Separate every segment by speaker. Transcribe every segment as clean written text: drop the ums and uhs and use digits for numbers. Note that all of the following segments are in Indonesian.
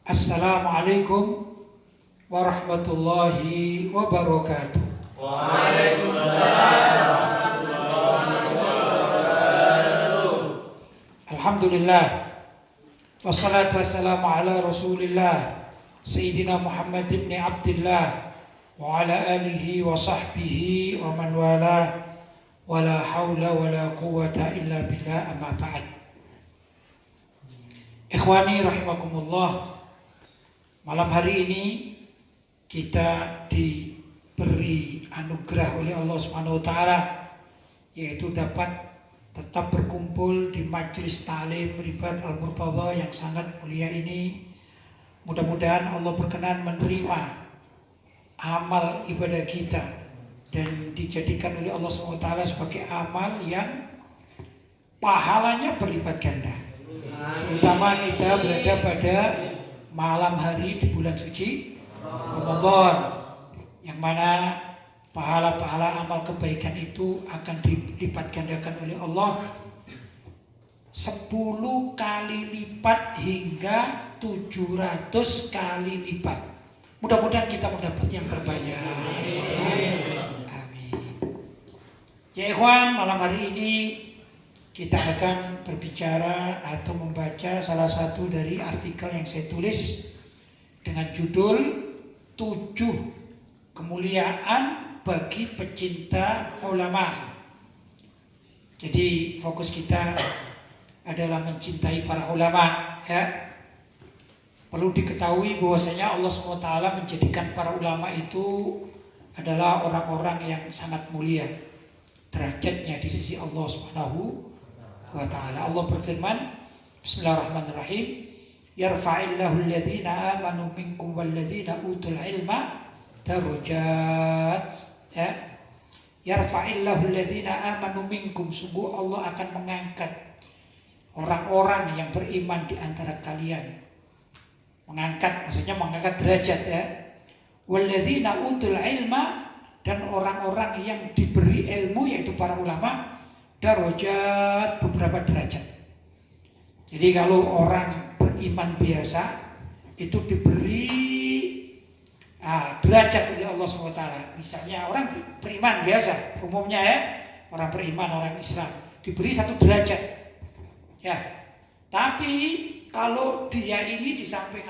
Speaker 1: Assalamualaikum warahmatullahi wabarakatuh.
Speaker 2: Waalaikumsalam warahmatullahi wabarakatuh.
Speaker 1: Alhamdulillah, wassalatu wassalamu ala rasulillah Sayyidina Muhammad ibn Abdillah wa ala alihi wa sahbihi wa man wala wa la hawla wa la quwata illa billah, amma ba'd. Ikhwani rahimakumullah, malam hari ini kita diberi anugerah oleh Allah Subhanahu wa taala, yaitu dapat tetap berkumpul di Majelis Ta'lim Ribat Al-Murtadha yang sangat mulia ini. Mudah-mudahan Allah berkenan menerima amal ibadah kita dan dijadikan oleh Allah Subhanahu wa taala sebagai amal yang pahalanya berlipat ganda. Terutama kita berada pada malam hari di bulan suci Ramadan, yang mana pahala-pahala amal kebaikan itu akan dilipat gandakan oleh Allah 10 kali lipat hingga 700 kali lipat. Mudah-mudahan kita mendapat yang terbanyak. Amin. Ya ikhwan, malam hari ini kita akan berbicara atau membaca salah satu dari artikel yang saya tulis dengan judul 7 kemuliaan bagi pecinta ulama. Jadi fokus kita adalah mencintai para ulama, ya. Perlu diketahui bahwasanya Allah SWT menjadikan para ulama itu adalah orang-orang yang sangat mulia derajatnya di sisi Allah Subhanahu wa ta'ala. Allah berfirman, Bismillahirrahmanirrahim, yarfa'illahu alladhina amanu minkum walladhina utul ilma darajat, ya. Yarfa'illahu alladhina amanu minkum, sungguh Allah akan mengangkat orang-orang yang beriman di antara kalian. Mengangkat maksudnya mengangkat derajat, ya. Walladhina utul ilma, dan orang-orang yang diberi ilmu yaitu para ulama, darajat, beberapa derajat. Jadi kalau orang beriman biasa itu diberi derajat oleh Allah SWT. Misalnya orang beriman biasa, umumnya, ya, orang beriman, orang Islam diberi 1 derajat, ya. Tapi kalau dia ini di samping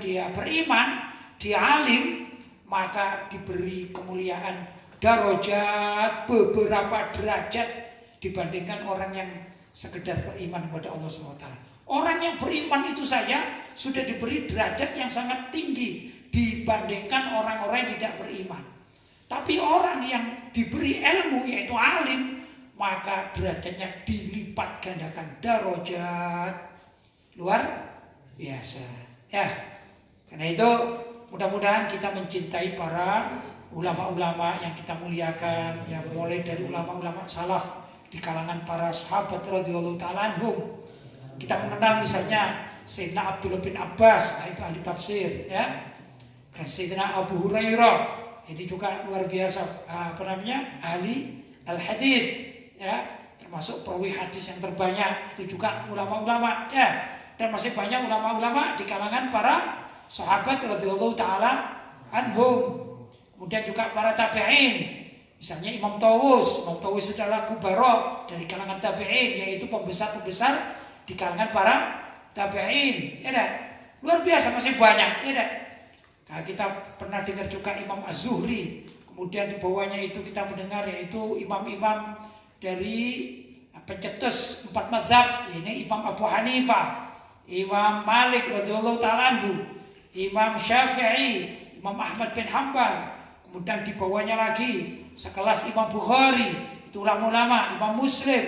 Speaker 1: dia beriman, dia alim, maka diberi kemuliaan darajat, beberapa derajat dibandingkan orang yang sekedar beriman kepada Allah SWT. Orang yang beriman itu saja sudah diberi derajat yang sangat tinggi dibandingkan orang-orang yang tidak beriman. Tapi orang yang diberi ilmu yaitu alim, maka derajatnya dilipat gandakan, darajat luar biasa, ya. Karena itu mudah-mudahan kita mencintai para ulama-ulama yang kita muliakan, yang mulai dari ulama-ulama salaf di kalangan para sahabat radhiyallahu ta'ala anhum. Kita mengenal misalnya Sayyidina Abdullah bin Abbas, itu ahli tafsir, ya. Dan Sayyidina Abu Hurairah, ini juga luar biasa, ahli al-hadits, ya, termasuk perawi hadis yang terbanyak, itu juga ulama-ulama, ya. Dan masih banyak ulama-ulama di kalangan para sahabat radhiyallahu ta'ala anhum. Kemudian juga para tabi'in, misalnya Imam Tawus adalah kubara dari kalangan tabi'in, yaitu pembesar-pembesar di kalangan para tabi'in, ya. Luar biasa, masih banyak, ya. Nah, kita pernah dengar juga Imam Az-Zuhri, kemudian di bawahnya itu kita mendengar yaitu imam-imam dari pencetus 4 mazhab, ini Imam Abu Hanifah, Imam Malik radhiyallahu ta'ala anhu, Imam Syafi'i, Imam Ahmad bin Hanbal. Kemudian di bawahnya lagi sekelas Imam Bukhari, itu ulama-ulama, Imam Muslim,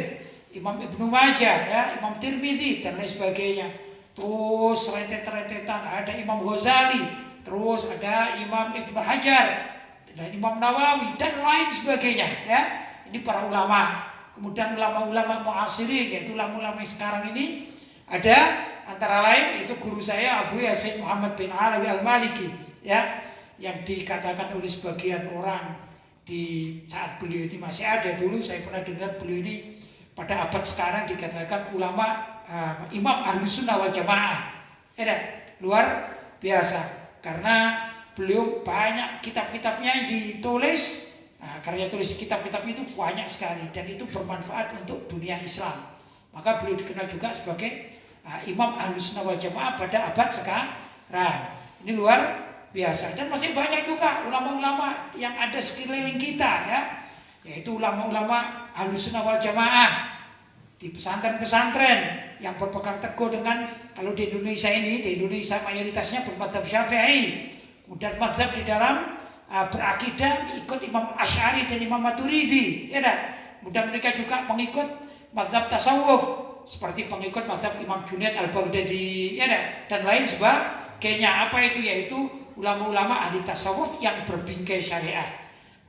Speaker 1: Imam Ibnu Majah, ya, Imam Tirmidzi dan lain sebagainya. Terus rentet-rentetan ada Imam Ghazali, terus ada Imam Ibnu Hajar dan Imam Nawawi dan lain sebagainya, ya. Ini para ulama. Kemudian ulama-ulama mu'asirin, yaitu ulama-ulama sekarang ini, ada antara lain itu guru saya Abu Yasin Muhammad bin Alawi Al-Maliki, ya, yang dikatakan oleh sebagian orang di saat beliau ini masih ada, dulu saya pernah dengar beliau ini pada abad sekarang dikatakan ulama imam Ahlus Sunnah wal Jamaah, ya. luar biasa. Karena beliau banyak kitab-kitabnya yang ditulis. Nah, karya tulis kitab-kitab itu banyak sekali dan itu bermanfaat untuk dunia Islam. Maka beliau dikenal juga sebagai Imam Ahlus Sunnah wal Jamaah pada abad sekarang. Ini luar biasa. Dan masih banyak juga ulama-ulama yang ada sekeliling kita ya, yaitu ulama-ulama Ahlus Sunnah wal Jamaah di pesantren-pesantren yang berpegang teguh dengan, kalau di Indonesia mayoritasnya bermadzhab Syafi'i. Kemudian madzhab di dalam berakidah ikut Imam Asy'ari dan Imam Maturidi, ya dah. Kemudian mereka juga mengikut madzhab tasawuf seperti pengikut madzhab Imam Junaid al-Baghdadi, ya dah, dan lain sebagainya. Apa itu? Yaitu ulama-ulama ahli tasawuf yang berbingkai syariat.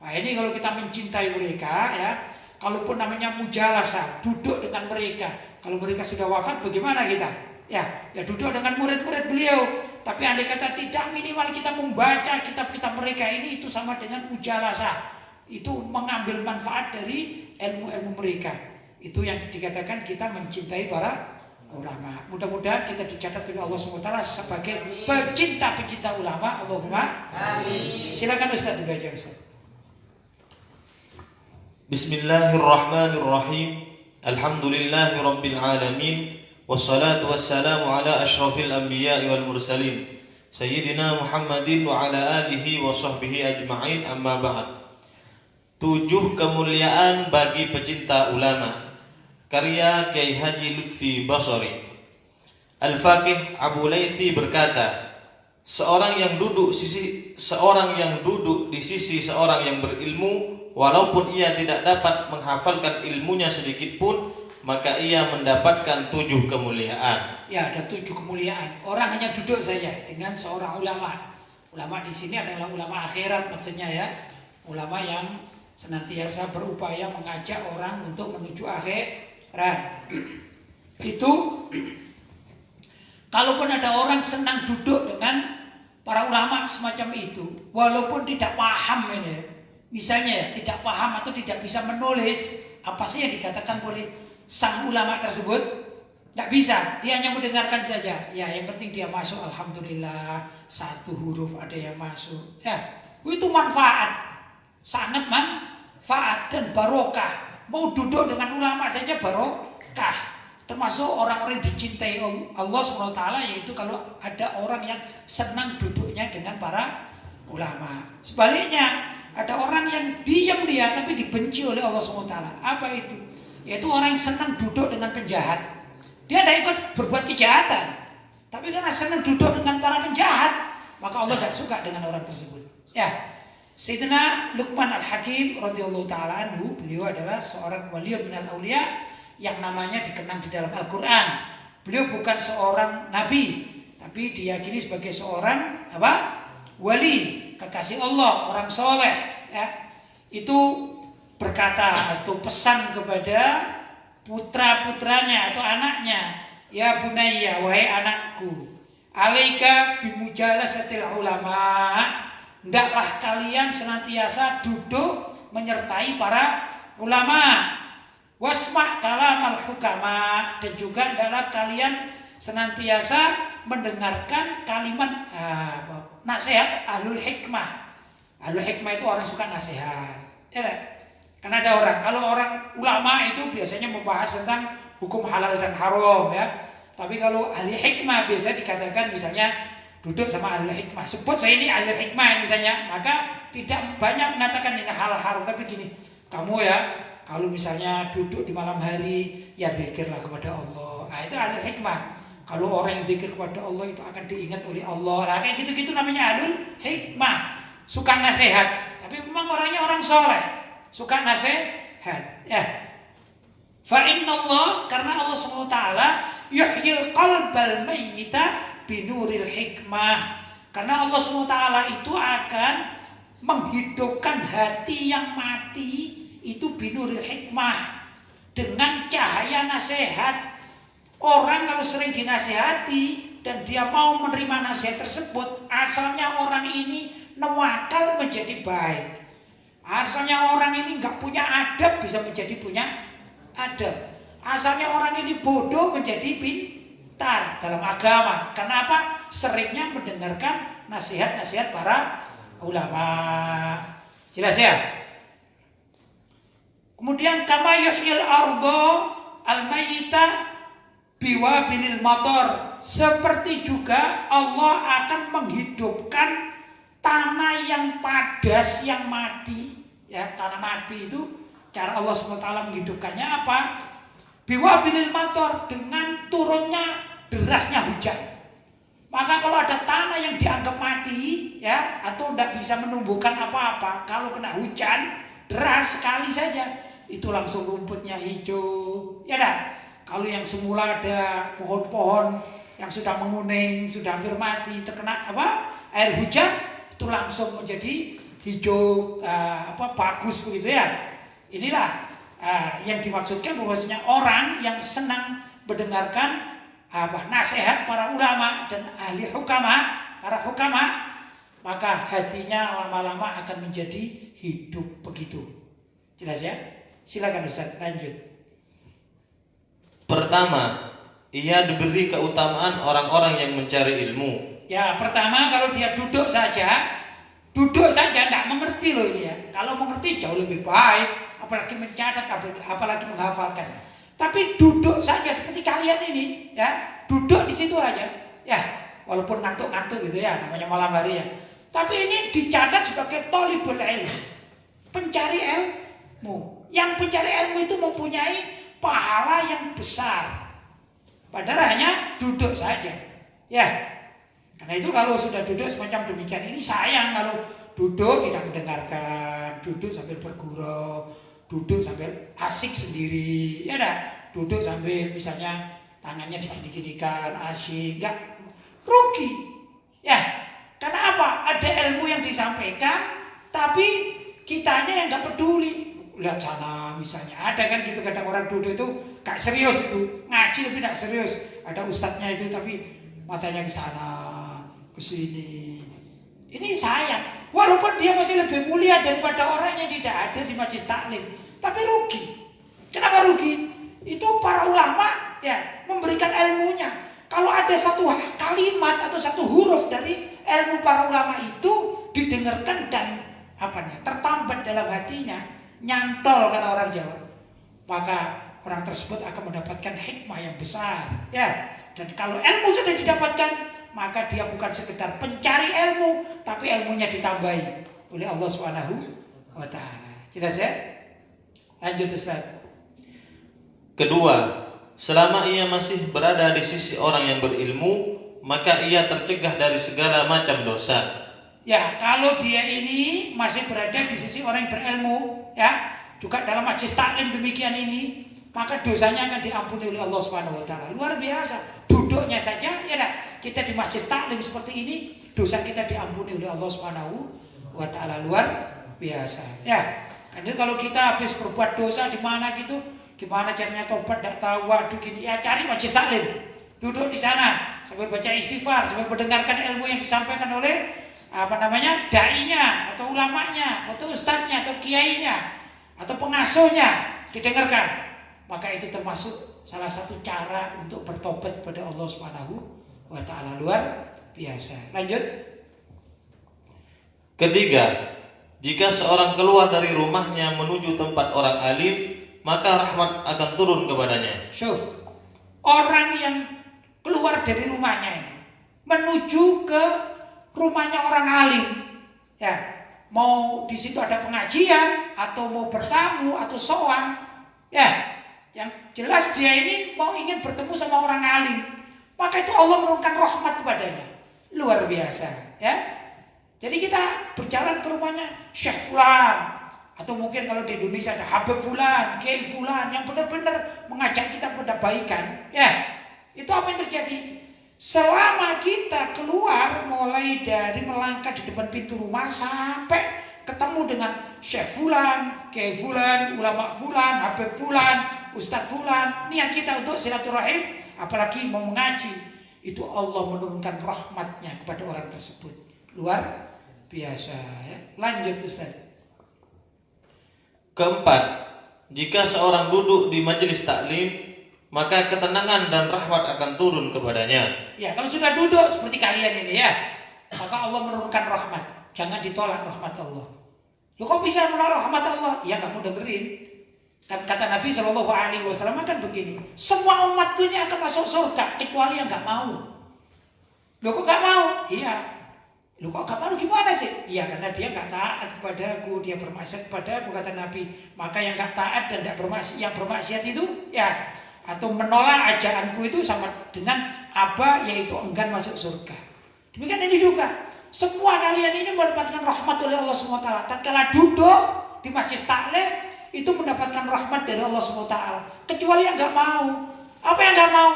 Speaker 1: Nah, ini kalau kita mencintai mereka ya, kalaupun namanya mujalasah, duduk dengan mereka. Kalau mereka sudah wafat bagaimana kita? Ya duduk dengan murid-murid beliau. Tapi andai kata tidak, minimal kita membaca kitab-kitab mereka ini, itu sama dengan mujalasah. Itu mengambil manfaat dari ilmu-ilmu mereka. Itu yang dikatakan kita mencintai para ulama. Mudah-mudahan kita dicatat oleh Allah SWT sebagai pecinta-pecinta ulama. Allahumma amin. Silakan Ustaz dibaca Ustaz.
Speaker 2: Bismillahirrahmanirrahim. Alhamdulillahi rabbil alamin. Wassalatu wassalamu ala ashrafil anbiya'i wal mursalin Sayyidina Muhammadin wa ala alihi wa sahbihi ajma'in, amma ba'd. 7 kemuliaan bagi pecinta ulama, karya Kiai Haji Lutfi Basri. Al-Faqih Abu Laythi berkata, seorang yang duduk di sisi seorang yang berilmu, walaupun ia tidak dapat menghafalkan ilmunya sedikit pun, maka ia mendapatkan 7 kemuliaan.
Speaker 1: Ya, ada 7 kemuliaan. Orang hanya duduk saja dengan seorang ulama. Ulama di sini adalah ulama akhirat maksudnya ya. Ulama yang senantiasa berupaya mengajak orang untuk menuju akhirat. Itu kalaupun ada orang senang duduk dengan para ulama semacam itu, walaupun tidak paham ini, misalnya ya, tidak paham atau tidak bisa menulis apa sih yang dikatakan oleh sang ulama tersebut, tidak bisa, dia hanya mendengarkan saja. Ya, yang penting dia masuk, alhamdulillah, 1 huruf ada yang masuk. Ya, itu manfaat, sangat manfaat dan barokah. Mau duduk dengan ulama saja barokah. Termasuk orang-orang yang dicintai Allah SWT, yaitu kalau ada orang yang senang duduknya dengan para ulama. Sebaliknya, ada orang yang diam dia tapi dibenci oleh Allah SWT. Apa itu? Yaitu orang yang senang duduk dengan penjahat. Dia tidak ikut berbuat kejahatan, tapi karena senang duduk dengan para penjahat, maka Allah tidak suka dengan orang tersebut. Ya, Sayyidina Luqman Al-Hakim radhiyallahu taala anhu, beliau adalah seorang waliun minal auliya yang namanya dikenang di dalam Al-Quran. Beliau bukan seorang nabi, tapi diyakini sebagai seorang wali, kekasih Allah, orang soleh. Ya, itu berkata atau pesan kepada putra-putranya atau anaknya, ya bunayya, wahai anakku, alaika bimujalasatil ulama, hendaklah kalian senantiasa duduk menyertai para ulama, wasma' kalamal hukama, dan juga hendaklah kalian senantiasa mendengarkan kalimat nasihat ahlul hikmah. Ahlul hikmah itu orang suka nasihat, ya. Karena ada orang, kalau orang ulama itu biasanya membahas tentang hukum halal dan haram ya. Tapi kalau ahli hikmah biasa dikatakan misalnya duduk sama ahli hikmah, sebut saya ini ahli hikmah misalnya, maka tidak banyak mengatakan ini hal haram, tapi gini, kamu ya kalau misalnya duduk di malam hari ya zikirlah kepada Allah. Nah, itu ahli hikmah. Kalau orang yang zikir kepada Allah itu akan diingat oleh Allah. Nah, kayak gitu-gitu namanya ahli hikmah. Suka nasihat, tapi memang orangnya orang soleh. Suka nasihat, ya. Fa inna Allah, karena Allah SWT yuhyil qalbal mayyita binuril hikmah. Karena Allah SWT itu akan menghidupkan hati yang mati itu binuril hikmah, dengan cahaya nasihat. Orang kalau sering dinasihati dan dia mau menerima nasihat tersebut, asalnya orang ini nawakal menjadi baik. Asalnya orang ini nggak punya adab bisa menjadi punya adab. Asalnya orang ini bodoh menjadi pintar. pintar dalam agama. Kenapa? Seringnya mendengarkan nasihat-nasihat para ulama. Jelas ya? Kemudian kama yuhyil ardo al-mayyita biwabilil matar. Seperti juga Allah akan menghidupkan tanah yang padas yang mati. Ya, tanah mati itu cara Allah SWT menghidupkannya apa? Biwabilil matar, dengan turunnya derasnya hujan. Maka kalau ada tanah yang dianggap mati, ya, atau tidak bisa menumbuhkan apa-apa, kalau kena hujan deras sekali saja, itu langsung rumputnya hijau. Ya dah. Kalau yang semula ada pohon-pohon yang sudah menguning, sudah hampir mati, terkena air hujan, itu langsung menjadi hijau, bagus begitu ya. Inilah yang dimaksudkan bahwasanya orang yang senang mendengarkan nasihat para ulama dan ahli hukama, para hukama, maka hatinya lama-lama akan menjadi hidup begitu. Jelas ya? Silakan Ustaz, lanjut.
Speaker 2: Pertama, ia diberi keutamaan orang-orang yang mencari ilmu.
Speaker 1: Ya, pertama kalau dia duduk saja tidak mengerti loh ini ya. Kalau mengerti jauh lebih baik, apalagi mencatat, apalagi menghafalkan. Tapi duduk saja seperti kalian ini, ya, duduk di situ aja, ya, walaupun ngantuk-ngantuk gitu ya, namanya malam hari ya. Tapi ini dicatat sebagai thalibul ilm, pencari ilmu. Yang pencari ilmu itu mempunyai pahala yang besar. Padahal hanya duduk saja, ya. Karena itu kalau sudah duduk semacam demikian ini sayang kalau duduk tidak mendengarkan, duduk sambil bergurau, duduk sambil asik sendiri, ya dah. Duduk sambil misalnya tangannya digini-ginikan, asik, enggak, rugi. Ya, karena apa? Ada ilmu yang disampaikan, tapi kitanya yang enggak peduli. Lihat sana misalnya, ada kan gitu kadang orang duduk itu gak serius itu, ngaji tapi gak serius. Ada ustadznya itu tapi matanya ke sana, ke sini. Ini sayang. Walaupun dia masih lebih mulia daripada orang yang tidak ada di majelis taklim, tapi rugi. Kenapa rugi? Itu para ulama ya memberikan ilmunya. Kalau ada satu kalimat atau satu huruf dari ilmu para ulama itu didengarkan dan tertambat dalam hatinya, nyantol kata orang Jawa, maka orang tersebut akan mendapatkan hikmah yang besar. Ya, dan kalau ilmu sudah didapatkan, maka dia bukan sekedar pencari ilmu, tapi ilmunya ditambahi oleh Allah SWT. Jelas ya? Lanjut Ustaz.
Speaker 2: Kedua, selama ia masih berada di sisi orang yang berilmu, maka ia tercegah dari segala macam dosa.
Speaker 1: Ya, kalau dia ini masih berada di sisi orang yang berilmu, ya, juga dalam majelis taklim demikian ini, maka dosanya akan diampuni oleh Allah SWT. Luar biasa. Duduknya saja, ya dah, kita di majelis taklim seperti ini, dosa kita diampuni oleh Allah SWT. Luar biasa. Ya, jadi kalau kita habis berbuat dosa di mana gitu, gimana caranya tobat, tidak tahu, waduh gini, ya cari majelis taklim, duduk di sana sambil baca istighfar, sambil mendengarkan ilmu yang disampaikan oleh dai-nya atau ulamanya atau ustadznya atau kiainya atau pengasuhnya, didengarkan. Maka itu termasuk salah satu cara untuk bertobat kepada Allah SWT. Luar biasa. Lanjut.
Speaker 2: Ketiga, jika seorang keluar dari rumahnya menuju tempat orang alim, maka rahmat akan turun kepadanya.
Speaker 1: Syuf, orang yang keluar dari rumahnya ini menuju ke rumahnya orang alim, ya, mau di situ ada pengajian atau mau bertamu atau sowan, ya, yang jelas dia ini mau ingin bertemu sama orang alim, maka itu Allah menurunkan rahmat kepadanya. Luar biasa, ya. Jadi kita berjalan ke rumahnya Syekh Fulan, atau mungkin kalau di Indonesia ada Habib Fulan, Kiai Fulan yang benar-benar mengajak kita kepada baikan, ya. Itu apa yang terjadi? Selama kita keluar, mulai dari melangkah di depan pintu rumah sampai ketemu dengan Syekh Fulan, Kiai Fulan, ulama Fulan, Habib Fulan, Ustadz Fulan, niat kita untuk silaturahim, apalagi mau mengaji, itu Allah menurunkan rahmatnya kepada orang tersebut. Luar biasa, ya. Lanjut Ustaz.
Speaker 2: Keempat, jika seorang duduk di majelis taklim, maka ketenangan dan rahmat akan turun kepadanya.
Speaker 1: Ya, kalau sudah duduk seperti kalian ini ya, maka Allah menurunkan rahmat. Jangan ditolak rahmat Allah. Lu kok bisa menolak rahmat Allah? Ya nggak mau dengerin. Kan kata Nabi Shallallahu Alaihi Wasallam kan begini, semua umatku ini akan masuk surga kecuali yang nggak mau. Lu kok nggak mau? Iya. Lu kok nggak mau gimana sih? Iya karena dia nggak taat kepadaku, dia bermaksiat kepadaku kata Nabi. Maka yang nggak taat dan tidak bermaksiat, yang bermaksiat itu ya atau menolak ajaranku itu sama dengan apa yaitu enggan masuk surga. Demikian ini juga. Semua kalian ini mendapatkan rahmat oleh Allah SWT. Tatkala duduk di masjid taklim itu mendapatkan rahmat dari Allah SWT. Kecuali yang nggak mau. Apa yang nggak mau?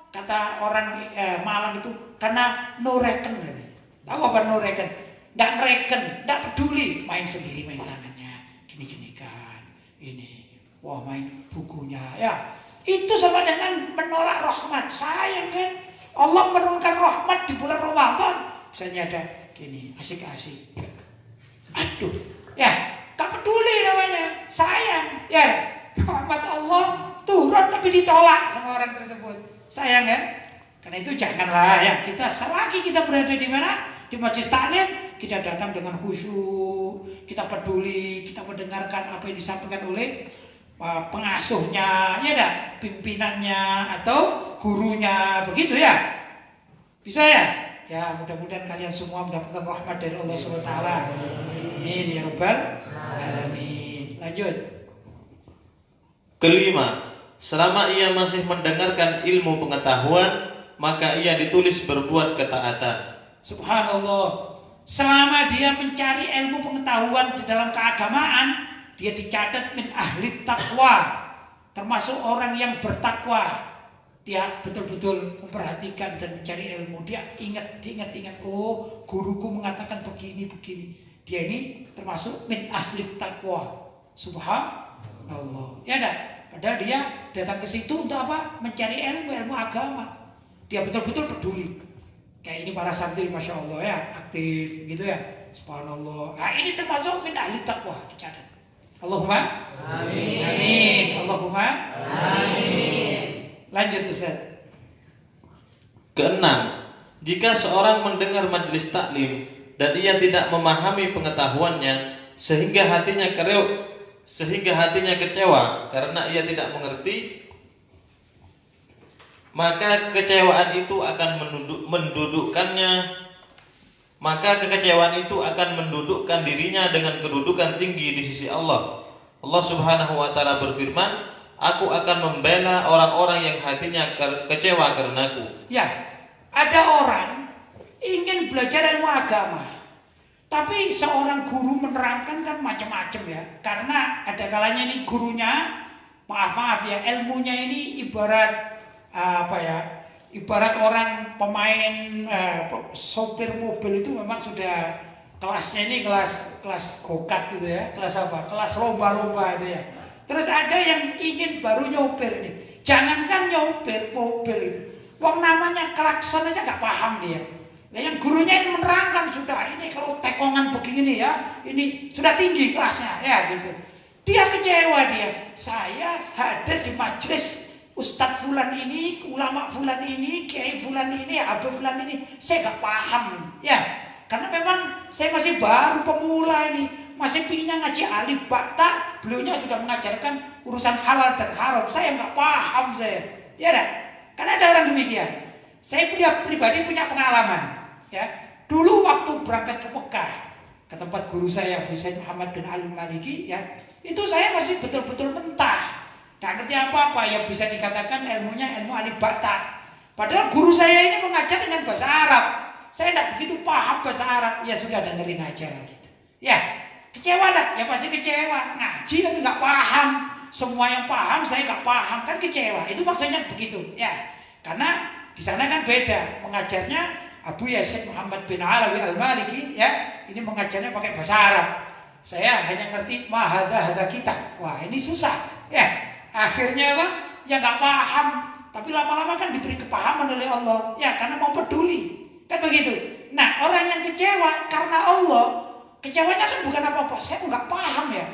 Speaker 1: Kata orang Malang itu karena no reckon. Tahu apa no reckon? Nggak ngereken, nggak peduli. Main sendiri, main tangannya. Gini-gini kan. Ini, wah main bukunya. Ya, itu sama dengan menolak rahmat. Sayang kan? Allah menurunkan rahmat di bulan Ramadan. Misalnya ada gini, asik-asik. Aduh, ya, gak peduli namanya. Sayang, ya. Rahmat Allah turun tapi ditolak sama orang tersebut. Sayang ya. Karena itu janganlah ya. Kita selagi kita berada di mana? Di majelis taklim, kita datang dengan khusyuk, kita peduli, kita mendengarkan apa yang disampaikan oleh pengasuhnya, ya dah, pimpinannya atau gurunya, begitu ya. Bisa ya? Ya, mudah-mudahan kalian semua mendapatkan rahmat dari Allah SWT. Amin ya rabbal alamin. Lanjut.
Speaker 2: Kelima, selama ia masih mendengarkan ilmu pengetahuan, maka ia ditulis berbuat ketaatan.
Speaker 1: Subhanallah. Selama dia mencari ilmu pengetahuan di dalam keagamaan, dia dicatat min ahli taqwa, termasuk orang yang bertakwa. Dia betul-betul memperhatikan dan mencari ilmu. Dia ingat. Oh, guruku mengatakan begini. Dia ini termasuk min ahli taqwa. Subhanallah. Ya dah. Padahal dia datang ke situ untuk apa? Mencari ilmu agama. Dia betul-betul peduli. Kayak ini para santri, masya Allah ya, aktif gitu ya. Subhanallah. Nah, ini termasuk min ahli taqwa, dicatat. Allahumma amin. Amin. Allahumma amin. Lanjut Ustaz.
Speaker 2: Keenam, jika seorang mendengar majelis taklim dan ia tidak memahami pengetahuannya sehingga hatinya kecewa karena ia tidak mengerti, maka kekecewaan itu akan mendudukkan dirinya dengan kedudukan tinggi di sisi Allah. Allah Subhanahu wa taala berfirman, "Aku akan membela orang-orang yang hatinya kecewa karenaku."
Speaker 1: Ya, ada orang ingin belajar ilmu agama, tapi seorang guru menerangkan kan macam-macam ya. Karena ada kalanya ini gurunya, maaf ya, ilmunya ini ibarat ibarat orang pemain sopir mobil itu memang sudah kelasnya ini kelas go-kart gitu ya, kelas lomba-lomba itu ya. Terus ada yang ingin baru nyopir nih, jangankan nyopir mobil itu, wong namanya klakson aja nggak paham dia. Nah, yang gurunya ini menerangkan sudah, ini kalau tekongan begini ya, ini sudah tinggi kelasnya ya gitu. Dia kecewa dia, saya hadir di majelis Ustadz Fulan ini, ulama Fulan ini, Kiai Fulan ini, Habib Fulan ini, saya gak paham ya. Karena memang saya masih baru pemula ini, masih pinginnya ngaji alif bakta, beliaunya sudah mengajarkan urusan halal dan haram, saya gak paham saya. Ya dah, karena ada orang demikian. Saya pribadi punya pengalaman ya. Dulu waktu berangkat ke Mekah, ke tempat guru saya Abu Said Muhammad bin Al-Maliki ya, itu saya masih betul-betul mentah. Gak ngerti apa-apa, yang bisa dikatakan ilmunya ilmu alif bakta. Padahal guru saya ini mengajar dengan bahasa Arab. Saya tidak begitu paham bahasa Arab. Ya sudah, dengerin aja lah gitu. Ya, kecewa dah. Ya pasti kecewa. Ngaji tapi gak paham. Semua yang paham saya gak paham, kan kecewa. Itu maksudnya begitu. Ya, karena di sana kan beda. Mengajarnya Abu Yazid Muhammad bin Alawi Al-Maliki ya, ini mengajarnya pakai bahasa Arab. Saya hanya ngerti mahada kita. Wah, ini susah. Ya. Akhirnya apa? Ya nggak paham, tapi lama-lama kan diberi kepahaman oleh Allah. Ya karena mau peduli, kan begitu. Nah orang yang kecewa karena Allah, kecewanya kan bukan apa-apa. Saya nggak paham ya.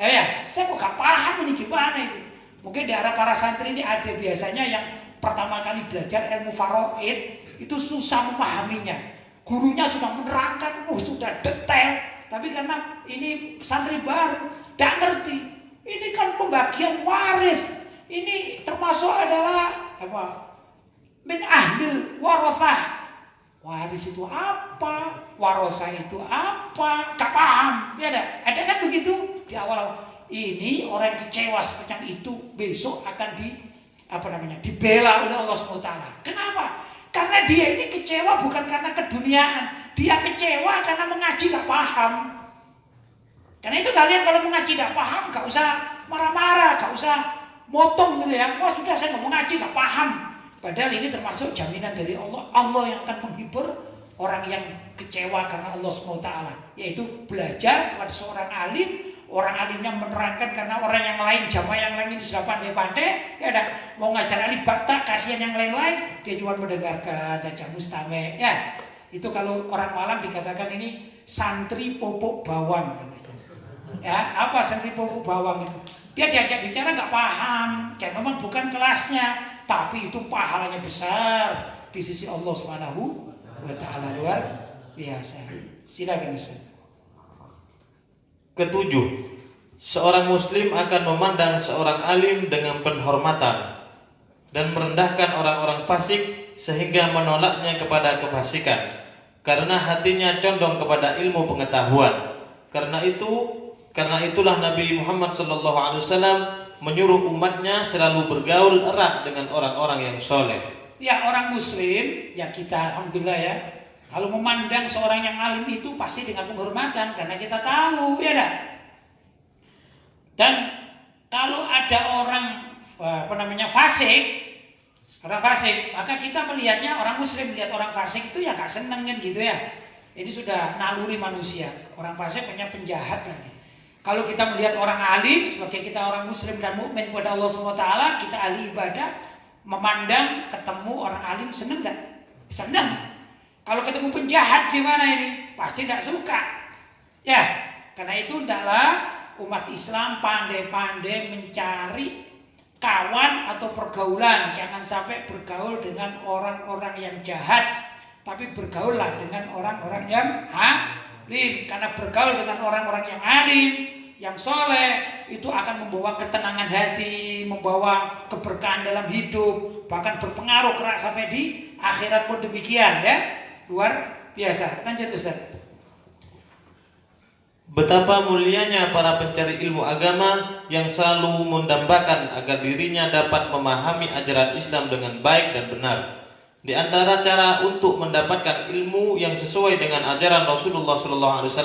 Speaker 1: Ya, saya kok nggak paham ini gimana itu. Mungkin di arah para santri ini ada biasanya yang pertama kali belajar ilmu faraid itu susah memahaminya. Gurunya sudah menerangkan, sudah detail, tapi karena ini santri baru, tidak ngerti. Ini kan pembagian waris. Ini termasuk adalah apa? Min ahlil warafah. Waris itu apa? Warosah itu apa? Gak paham. Ya ada kan begitu di awal. Ini orang kecewa semacam itu besok akan dibela oleh Allah SWT. Kenapa? Karena dia ini kecewa bukan karena keduniaan. Dia kecewa karena mengaji gak paham. Karena itu kalian kalau mengaji gak paham gak usah marah-marah, gak usah motong gitu ya. Wah sudah saya gak mengaji gak paham. Padahal ini termasuk jaminan dari Allah. Allah yang akan menghibur orang yang kecewa karena Allah SWT. Yaitu belajar kepada seorang alim. Orang alimnya menerangkan karena orang yang lain, jamaah yang lain itu sudah pandai-pandai. Ya ada mau ngajar alif bakta, kasihan yang lain-lain. Dia cuma mendengarkan saja mustame. Ya itu kalau orang Malang dikatakan ini santri popok bawang. Ya apa santri popok bawang itu? Dia diajak bicara nggak paham. Ya memang bukan kelasnya, tapi itu pahalanya besar di sisi Allah Subhanahu wa Ta'ala, luar biasa. Silakan Ustaz.
Speaker 2: Ketujuh, seorang muslim akan memandang seorang alim dengan penghormatan dan merendahkan orang-orang fasik sehingga menolaknya kepada kefasikan karena hatinya condong kepada ilmu pengetahuan. Karena itulah Nabi Muhammad SAW menyuruh umatnya selalu bergaul erat dengan orang-orang yang soleh.
Speaker 1: Ya orang muslim, ya kita alhamdulillah ya. Kalau memandang seorang yang alim itu pasti dengan penghormatan karena kita tahu, ya dah. Dan kalau ada orang fasik, maka kita melihatnya orang muslim melihat orang fasik itu ya gak seneng kan gitu ya. Ini sudah naluri manusia. Orang fasik punya penjahat lagi. Kalau kita melihat orang alim sebagai kita orang muslim dan mukmin kepada Allah SWT, kita ahli ibadah, memandang ketemu orang alim seneng gak? Seneng. Kalau ketemu penjahat gimana ini? Pasti tidak suka. Ya, karena itu hendaklah umat Islam pandai-pandai mencari kawan atau pergaulan. Jangan sampai bergaul dengan orang-orang yang jahat, tapi bergaullah dengan orang-orang yang alim. Karena bergaul dengan orang-orang yang alim, yang soleh, itu akan membawa ketenangan hati, membawa keberkahan dalam hidup, bahkan berpengaruh kelak sampai di akhirat pun demikian ya. Luar biasa. Lanjut Ustaz.
Speaker 2: Betapa mulianya para pencari ilmu agama yang selalu mendambakan agar dirinya dapat memahami ajaran Islam dengan baik dan benar. Di antara cara untuk mendapatkan ilmu yang sesuai dengan ajaran Rasulullah SAW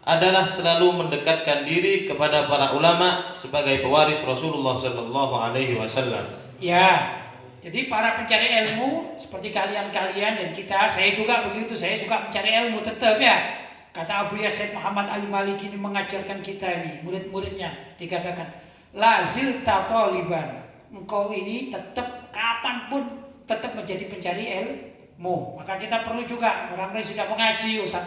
Speaker 2: adalah selalu mendekatkan diri kepada para ulama sebagai pewaris Rasulullah SAW.
Speaker 1: Ya. Jadi para pencari ilmu seperti kalian-kalian dan kita, saya juga begitu, saya suka mencari ilmu tetap ya. Kata Abu Yazid Muhammad Al-Maliki ini mengajarkan kita ini, murid-muridnya dikatakan, lazil tatoliban, engkau ini tetap kapanpun tetap menjadi pencari ilmu. Maka kita perlu juga orang-orang sudah mengaji, ustaz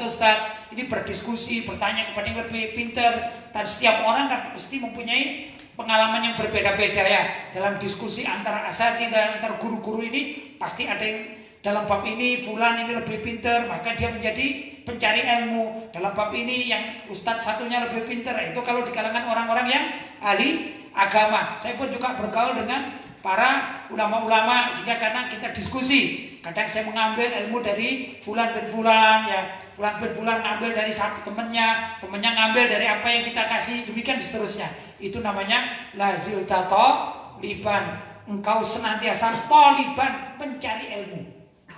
Speaker 1: ini berdiskusi, bertanya kepada yang lebih pintar, dan setiap orang kan pasti mempunyai pengalaman yang berbeda-beda ya. Dalam diskusi antara asatidz dan antara guru-guru ini pasti ada yang dalam bab ini fulan ini lebih pintar, maka dia menjadi pencari ilmu. Dalam bab ini yang ustadz satunya lebih pintar. Itu kalau di kalangan orang-orang yang ahli agama. Saya pun juga bergaul dengan para ulama-ulama sehingga kadang kita diskusi. Kadang saya mengambil ilmu dari fulan bin fulan ya. Fulan bin fulan ngambil dari satu temannya ngambil dari apa yang kita kasih, demikian seterusnya. Itu namanya lazil tato liban. Engkau senantiasa toliban mencari ilmu.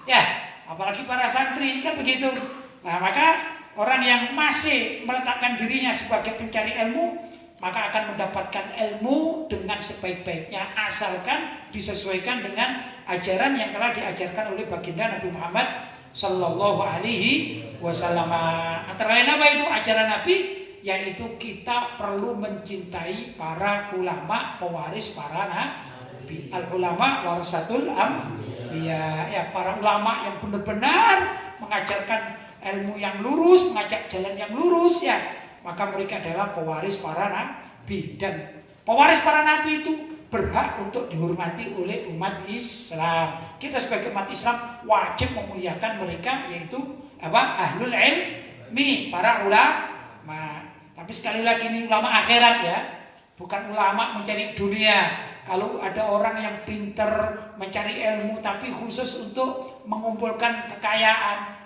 Speaker 1: Ya, apalagi para santri kan begitu. Nah, maka orang yang masih meletakkan dirinya sebagai pencari ilmu, maka akan mendapatkan ilmu dengan sebaik-baiknya asalkan disesuaikan dengan ajaran yang telah diajarkan oleh baginda Nabi Muhammad Sallallahu Alaihi Wasallam. Antara lain apa itu ajaran Nabi? Yaitu kita perlu mencintai para ulama pewaris para nabi. Al ulama warasatul anbiya. Ya, para ulama yang benar-benar mengajarkan ilmu yang lurus, mengajak jalan yang lurus ya. Maka mereka adalah pewaris para nabi. Dan pewaris para nabi itu berhak untuk dihormati oleh umat Islam. Kita sebagai umat Islam wajib memuliakan mereka, yaitu ahlul ilmi, para ulama. Tapi sekali lagi ini ulama akhirat ya, bukan ulama mencari dunia. Kalau ada orang yang pinter mencari ilmu tapi khusus untuk mengumpulkan kekayaan,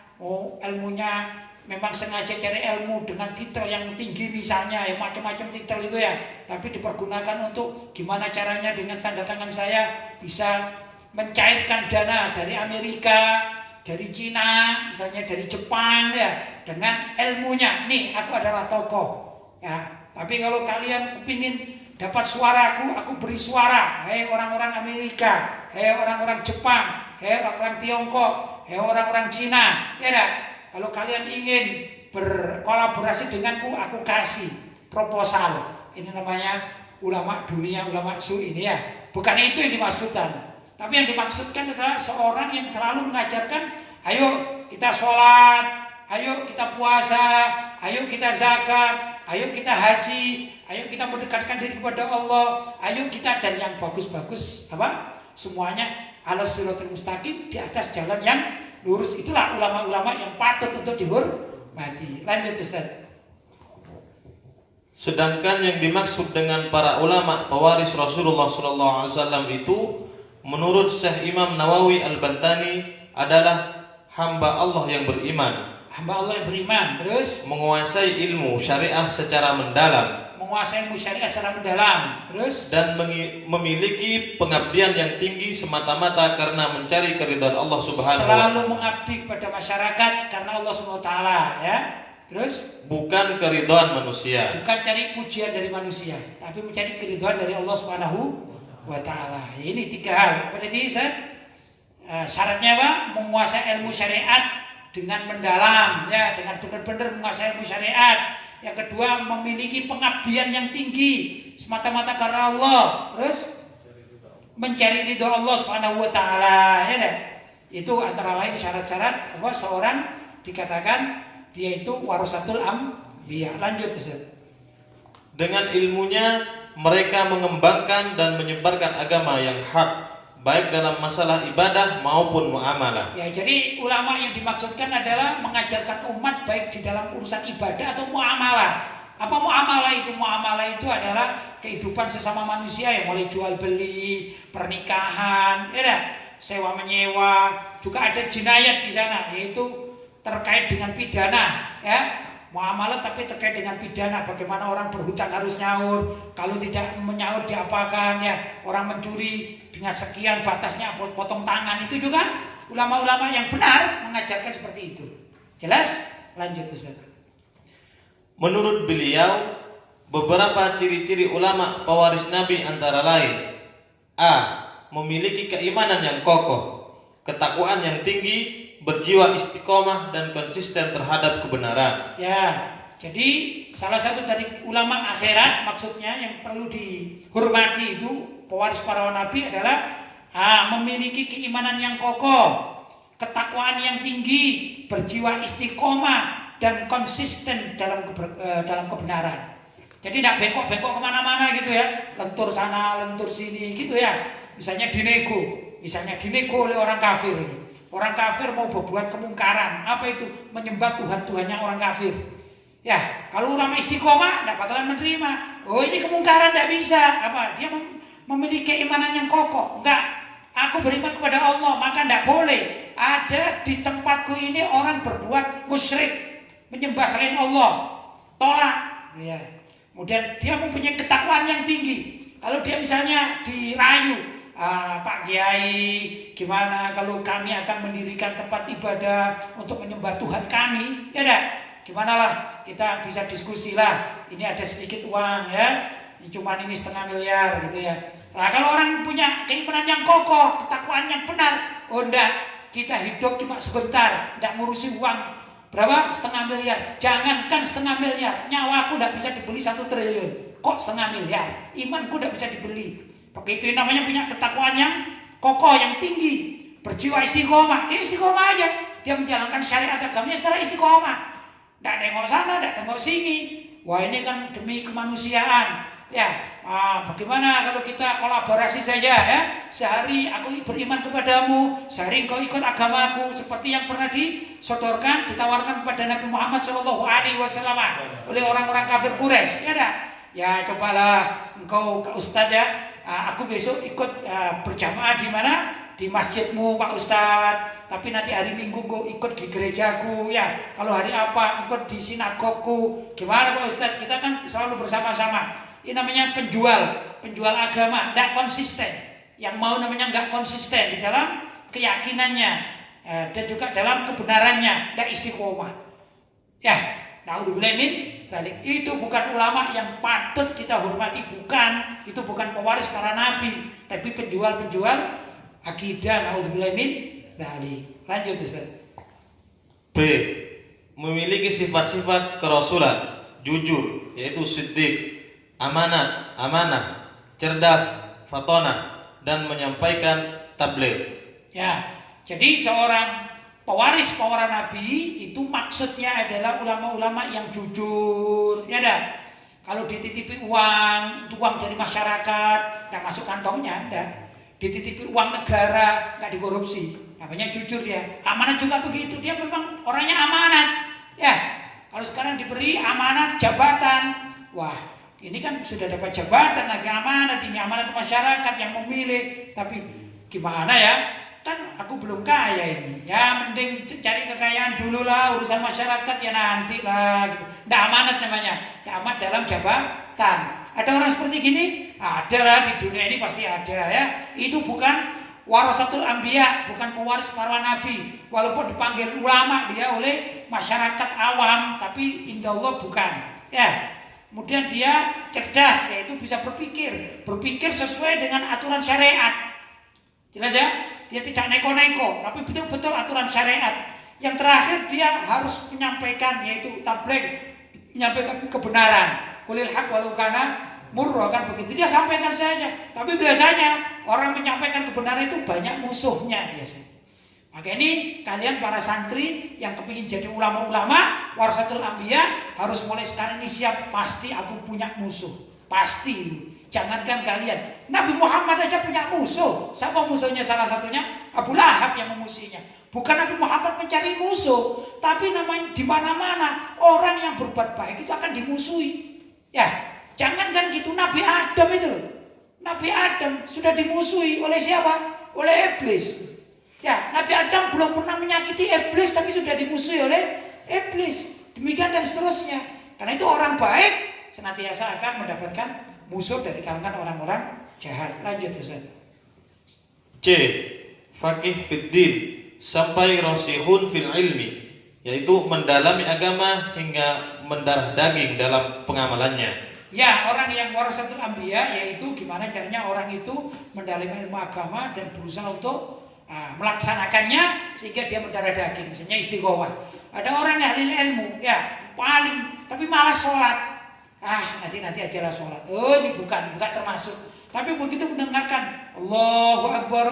Speaker 1: ilmunya memang sengaja cari ilmu dengan titel yang tinggi misalnya, ya macam-macam titel itu ya, tapi dipergunakan untuk gimana caranya dengan tanda tangan saya bisa mencairkan dana dari Amerika, dari Cina, misalnya dari Jepang ya, dengan ilmunya. Nih aku adalah tokoh ya. Tapi kalau kalian kepingin dapat suaraku, aku beri suara. Hei orang-orang Amerika, hei orang-orang Jepang, hei orang-orang Tiongkok, hei orang-orang Cina, ya dah. Kalau kalian ingin berkolaborasi denganku, aku kasih proposal. Ini namanya ulama dunia, ulama su ini ya. Bukan itu yang dimaksudkan. Tapi yang dimaksudkan adalah seorang yang selalu mengajarkan, ayo kita sholat, ayo kita puasa, ayo kita zakat, ayo kita haji, ayo kita mendekatkan diri kepada Allah, ayo kita, dan yang bagus-bagus semuanya ala siratal mustaqim, di atas jalan yang lurus. Itulah ulama-ulama yang patut untuk dihormati. Lanjut Ustaz.
Speaker 2: Sedangkan yang dimaksud dengan para ulama pewaris Rasulullah SAW itu menurut Syekh Imam Nawawi Al-Bantani adalah hamba Allah yang beriman.
Speaker 1: Hamba Allah yang beriman, terus
Speaker 2: menguasai ilmu syariah secara mendalam.
Speaker 1: Menguasai ilmu syariah secara mendalam, terus
Speaker 2: dan memiliki pengabdian yang tinggi semata-mata karena mencari keridhaan Allah Subhanahu wa taala.
Speaker 1: Selalu mengabdi kepada masyarakat karena Allah Subhanahu wa taala ya. Terus
Speaker 2: bukan keridhaan manusia.
Speaker 1: Bukan cari pujian dari manusia, tapi mencari keridhaan dari Allah Subhanahu wa taala. Ini tiga hal. Apa tadi Ustaz? Syaratnya apa? Menguasai ilmu syariat dengan mendalam ya, dengan benar-benar menguasai ilmu syariat. Yang kedua, memiliki pengabdian yang tinggi semata-mata karena Allah. Terus mencari ridho Allah Subhanahu wa taala ya deh. Itu antara lain syarat-syarat bahwa seorang dikatakan dia itu warasatul anbiya. Lanjut Ustaz.
Speaker 2: Dengan ilmunya mereka mengembangkan dan menyebarkan agama yang hak, baik dalam masalah ibadah maupun muamalah.
Speaker 1: Ya, jadi ulama yang dimaksudkan adalah mengajarkan umat baik di dalam urusan ibadah atau muamalah. Apa muamalah itu? Muamalah itu adalah kehidupan sesama manusia ya, mulai jual beli, pernikahan, ya, sewa menyewa, juga ada jinayat di sana, yaitu terkait dengan pidana, ya. Muamalah tapi terkait dengan pidana, bagaimana orang berhutang harus nyaur, kalau tidak menyaur diapakan ya, orang mencuri dengan sekian batasnya potong tangan. Itu juga ulama-ulama yang benar mengajarkan seperti itu. Jelas? Lanjut Ustaz.
Speaker 2: Menurut beliau, beberapa ciri-ciri ulama pewaris Nabi antara lain: A. Memiliki keimanan yang kokoh, ketakwaan yang tinggi, berjiwa istiqomah dan konsisten terhadap kebenaran.
Speaker 1: Ya, jadi salah satu dari ulama akhirat maksudnya yang perlu dihormati itu pewaris para nabi adalah memiliki keimanan yang kokoh, ketakwaan yang tinggi, berjiwa istiqomah dan konsisten dalam kebenaran. Jadi tidak bengkok-bengkok kemana-mana gitu ya, lentur sana, lentur sini gitu ya. Misalnya dinego oleh orang kafir ini. Orang kafir mau berbuat kemungkaran, apa itu? Menyembah Tuhan-Tuhannya orang kafir. Ya, kalau ulama istiqomah tidak bakalan menerima. Oh, ini kemungkaran tidak bisa. Apa? Dia memiliki keimanan yang kokoh. Enggak, aku beriman kepada Allah, maka tidak boleh ada di tempatku ini orang berbuat musyrik, menyembah selain Allah. Tolak. Ya. Kemudian dia mempunyai ketakwaan yang tinggi. Kalau dia misalnya dirayu, Pak Kiai, gimana kalau kami akan mendirikan tempat ibadah untuk menyembah Tuhan kami, ya dah, gimana lah, kita bisa diskusi lah, ini ada sedikit uang ya, cuma ini 500 miliar gitu ya. Nah kalau orang punya keimanan yang kokoh, ketakwaan yang benar, oh enggak, kita hidup cuma sebentar, enggak ngurusi uang berapa? 500 miliar, jangankan 500 miliar, nyawaku enggak bisa dibeli 1 triliun, kok 500 miliar, imanku enggak bisa dibeli. Begitu namanya punya ketakwaan yang kokoh, yang tinggi, berjiwa istiqomah. Dia istiqomah aja, dia menjalankan syariat agamanya secara istiqomah. Tidak tengok sana, tidak tengok sini. Wah ini kan demi kemanusiaan, Bagaimana kalau kita kolaborasi saja ya? Sehari aku beriman kepadamu, sehari engkau ikut agamaku, seperti yang pernah disodorkan, ditawarkan kepada Nabi Muhammad SAW oleh orang-orang kafir Quraisy. Ya dah. Ya cobalah engkau Ustaz ya. Aku besok ikut berjamaah di mana? Di masjidmu Pak Ustadz, tapi nanti hari Minggu gue ikut di gerejaku ya. Kalau hari apa ikut di sinagogku. Gimana Pak Ustadz? Kita kan selalu bersama-sama. Ini namanya penjual agama, tidak konsisten. Yang mau namanya nggak konsisten di dalam keyakinannya dan juga dalam kebenarannya, tidak istiqomah. Ya, naudzubillah min dzalik. Itu bukan ulama yang patut kita hormati, bukan. Itu bukan pewaris para nabi, tapi penjual-penjual akidah, naudzubillah min dzalik. Lanjut Ustaz.
Speaker 2: B. Memiliki sifat-sifat kerasulan, jujur, yaitu siddiq, amanah, cerdas, fatonah, dan menyampaikan tabligh.
Speaker 1: Ya, jadi seorang pewaris para nabi itu maksudnya adalah ulama-ulama yang jujur, ya dah. Kalau dititipi uang, itu uang dari masyarakat, nggak masuk kantongnya, dah. Dititipi uang negara, nggak dikorupsi, namanya jujur dia. Amanat juga begitu, dia memang orangnya amanat. Ya, kalau sekarang diberi amanat jabatan, wah ini kan sudah dapat jabatan lagi amanat, ini amanat masyarakat yang memilih. Tapi gimana ya? Kan aku belum kaya ini. Ya mending cari kekayaan dulu lah, urusan masyarakat ya nanti lah gitu. Nggak amanat namanya, nggak amanat dalam jabatan. Ada orang seperti gini? Ada lah, di dunia ini pasti ada ya. Itu bukan warasatul anbiya, bukan pewaris para nabi. Walaupun dipanggil ulama dia oleh masyarakat awam, tapi indallah bukan. Ya. Kemudian dia cerdas, yaitu bisa berpikir sesuai dengan aturan syariat. Jelas ya? Dia tidak neko-neko, tapi betul-betul aturan syariat. Yang terakhir dia harus menyampaikan, yaitu tabligh, menyampaikan kebenaran. Qulil haq walau kana murra, kan begitu. Dia sampaikan saja. Tapi biasanya orang menyampaikan kebenaran itu banyak musuhnya biasanya. Maka ini kalian para santri yang kepingin jadi ulama-ulama warasatul anbiya harus mulai sekarang ini siap. Pasti aku punya musuh, pasti. Jangankan kalian, Nabi Muhammad aja punya musuh. Siapa musuhnya? Salah satunya Abu Lahab yang memusuhinya. Bukan Nabi Muhammad mencari musuh, tapi namanya di mana-mana orang yang berbuat baik itu akan dimusuhi. Ya, jangankan gitu, Nabi Adam itu, Nabi Adam sudah dimusuhi oleh siapa? Oleh iblis. Ya, Nabi Adam belum pernah menyakiti iblis, tapi sudah dimusuhi oleh iblis. Demikian dan seterusnya. Karena itu orang baik senantiasa akan mendapatkan musuh dari kalangan orang-orang jahat. Lanjut Ustaz.
Speaker 2: C. Faqih fid din sampai rasihun fil ilmi, yaitu mendalami agama hingga mendarah daging dalam pengamalannya.
Speaker 1: Ya, orang yang warasatul anbiya yaitu gimana caranya orang itu mendalami ilmu agama dan berusaha untuk melaksanakannya sehingga dia mendarah daging, misalnya istiqomah. Ada orang yang ahli ilmu, ya paling tapi malas sholat. Nanti aja lah sholat. Oh ini bukan termasuk. Tapi begitu mendengarkan Allahu Akbar,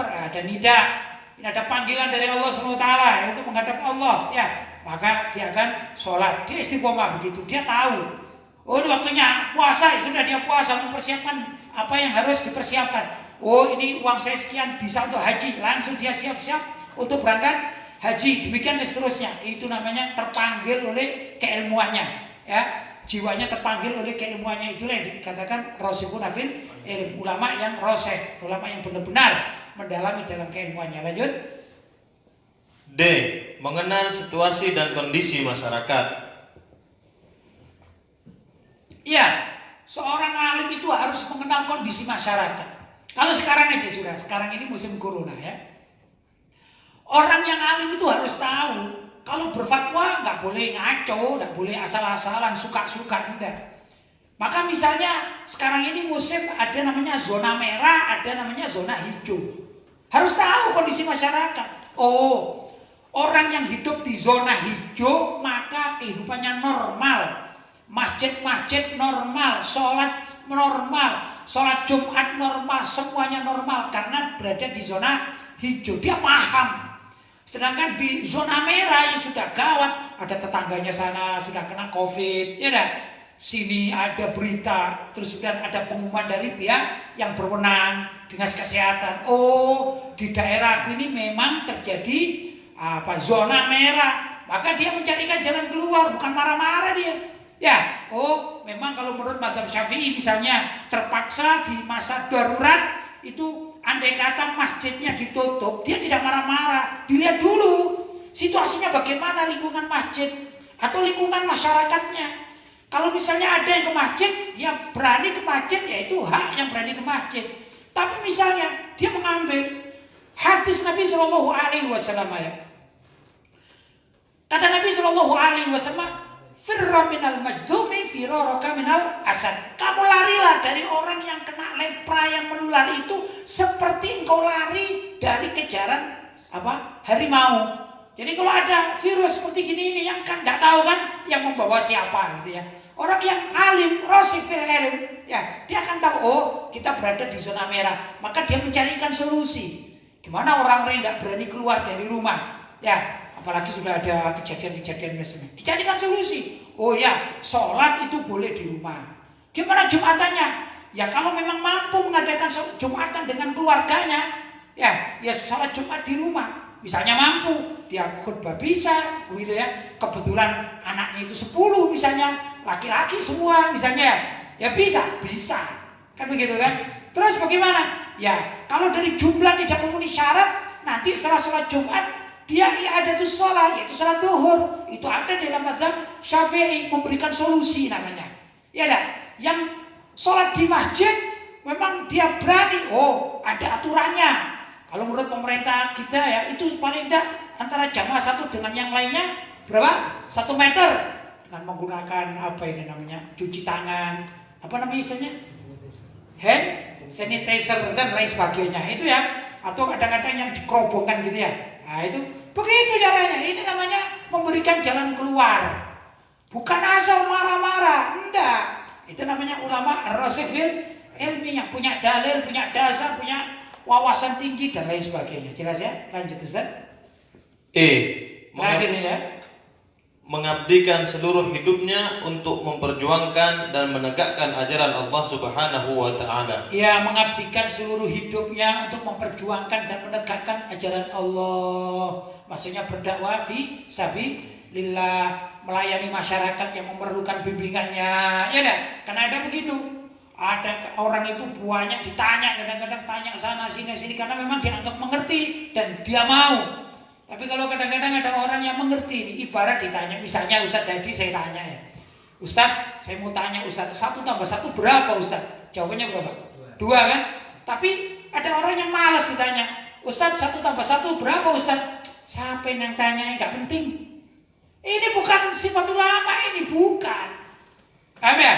Speaker 1: ada nida, ada panggilan dari Allah SWT untuk menghadap Allah, ya maka dia akan sholat. Dia istiqomah begitu, dia tahu. Oh ini waktunya puasa, sudah dia puasa mempersiapkan apa yang harus dipersiapkan. Oh ini uang saya sekian bisa untuk haji, langsung dia siap-siap untuk berangkat haji. Demikian dan seterusnya. Itu namanya terpanggil oleh keilmuannya, ya. Jiwanya terpanggil oleh keilmuannya, itulah yang dikatakan rasikhun fil ilm, ulama yang roseh, ulama yang benar-benar mendalami dalam keilmuannya. Lanjut.
Speaker 2: D. Mengenal situasi dan kondisi masyarakat.
Speaker 1: Iya, seorang alim itu harus mengenal kondisi masyarakat. Kalau sekarang aja sudah, sekarang ini musim corona ya. Orang yang alim itu harus tahu. Kalau berfatwa nggak boleh ngaco, nggak boleh asal-asalan, suka-suka, enggak. Maka misalnya sekarang ini musim ada namanya zona merah, ada namanya zona hijau. Harus tahu kondisi masyarakat. Oh, orang yang hidup di zona hijau maka kehidupannya normal. Masjid-masjid normal, sholat normal, sholat Jumat normal, semuanya normal karena berada di zona hijau. Dia paham. Sedangkan di zona merah yang sudah gawat, ada tetangganya sana sudah kena COVID, ya dah. sini ada berita, terus kemudian ada pengumuman dari pihak yang berwenang, dinas kesehatan. Oh, di daerah ini memang terjadi zona merah, maka dia mencarikan jalan keluar, bukan marah-marah dia. Ya, oh memang kalau menurut mazhab Syafi'i misalnya terpaksa di masa darurat itu andai kata masjidnya ditutup, dia tidak marah-marah. Dilihat dulu situasinya bagaimana lingkungan masjid atau lingkungan masyarakatnya. Kalau misalnya ada yang ke masjid, dia berani ke masjid, yaitu hak yang berani ke masjid. Tapi misalnya dia mengambil hadis Nabi Shallallahu Alaihi Wasallam ya. Kata Nabi Shallallahu Alaihi Wasallam, "Firra minal majdumi, firaraka minal asad." Kamu larilah dari orang yang kena lepra yang menular itu seperti engkau lari dari kejaran harimau. Jadi kalau ada virus seperti gini yang kan nggak tahu kan yang membawa siapa gitu ya. Orang yang alim, rosifil alim, ya dia akan tahu. Oh, kita berada di zona merah, maka dia mencarikan solusi. Gimana orang-orang yang tidak berani keluar dari rumah, ya apalagi sudah ada kejadian-kejadian misalnya, dicarikan solusi. Oh ya, sholat itu boleh di rumah. Gimana Jumatannya? Ya kalau memang mampu mengadakan Jumatan dengan keluarganya, ya sholat Jumat di rumah. Misalnya mampu, dia khutbah bisa, begitu ya. Kebetulan anaknya itu 10 misalnya, laki-laki semua misalnya, ya bisa. Kan begitu kan? Terus bagaimana? Ya, kalau dari jumlah tidak memenuhi syarat, nanti setelah sholat Jumat, dia ada tuh sholat, yaitu sholat duhur. Itu ada dalam mazhab Syafi'i, memberikan solusi namanya. Ya dah, yang sholat di masjid, memang dia berani, oh ada aturannya. Kalau menurut pemerintah kita ya itu paling tidak antara jamaah satu dengan yang lainnya berapa? 1 meter dengan menggunakan cuci tangan, istilahnya hand sanitizer dan lain sebagainya itu ya. Atau kadang-kadang yang dikerobongkan gitu ya. Nah itu begitu caranya. Ini namanya memberikan jalan keluar. Bukan asal marah-marah, enggak. Itu namanya ulama ar-rasifil ilmi yang punya dalil, punya dasar, punya wawasan tinggi dan lain sebagainya. Jelas ya? Lanjut Ustaz.
Speaker 2: Mengabdikan seluruh hidupnya untuk memperjuangkan dan menegakkan ajaran Allah Subhanahu wa taala.
Speaker 1: Ya, mengabdikan seluruh hidupnya untuk memperjuangkan dan menegakkan ajaran Allah. Maksudnya berdakwah fi sabilillah, melayani masyarakat yang memerlukan bimbingannya. Ya dah, karena ada begitu. Ada orang itu banyak ditanya, kadang-kadang tanya sana sini karena memang dianggap mengerti dan dia mau. Tapi kalau kadang-kadang ada orang yang mengerti, ibarat ditanya, misalnya Ustaz tadi saya tanya ya, Ustaz saya mau tanya Ustaz, 1 + 1 berapa Ustaz? Jawabannya berapa? 2 kan? Tapi ada orang yang malas ditanya, Ustaz 1 + 1 berapa Ustaz? Siapa yang tanya, nggak penting. Ini bukan sifat ulama, ini bukan. Paham ya?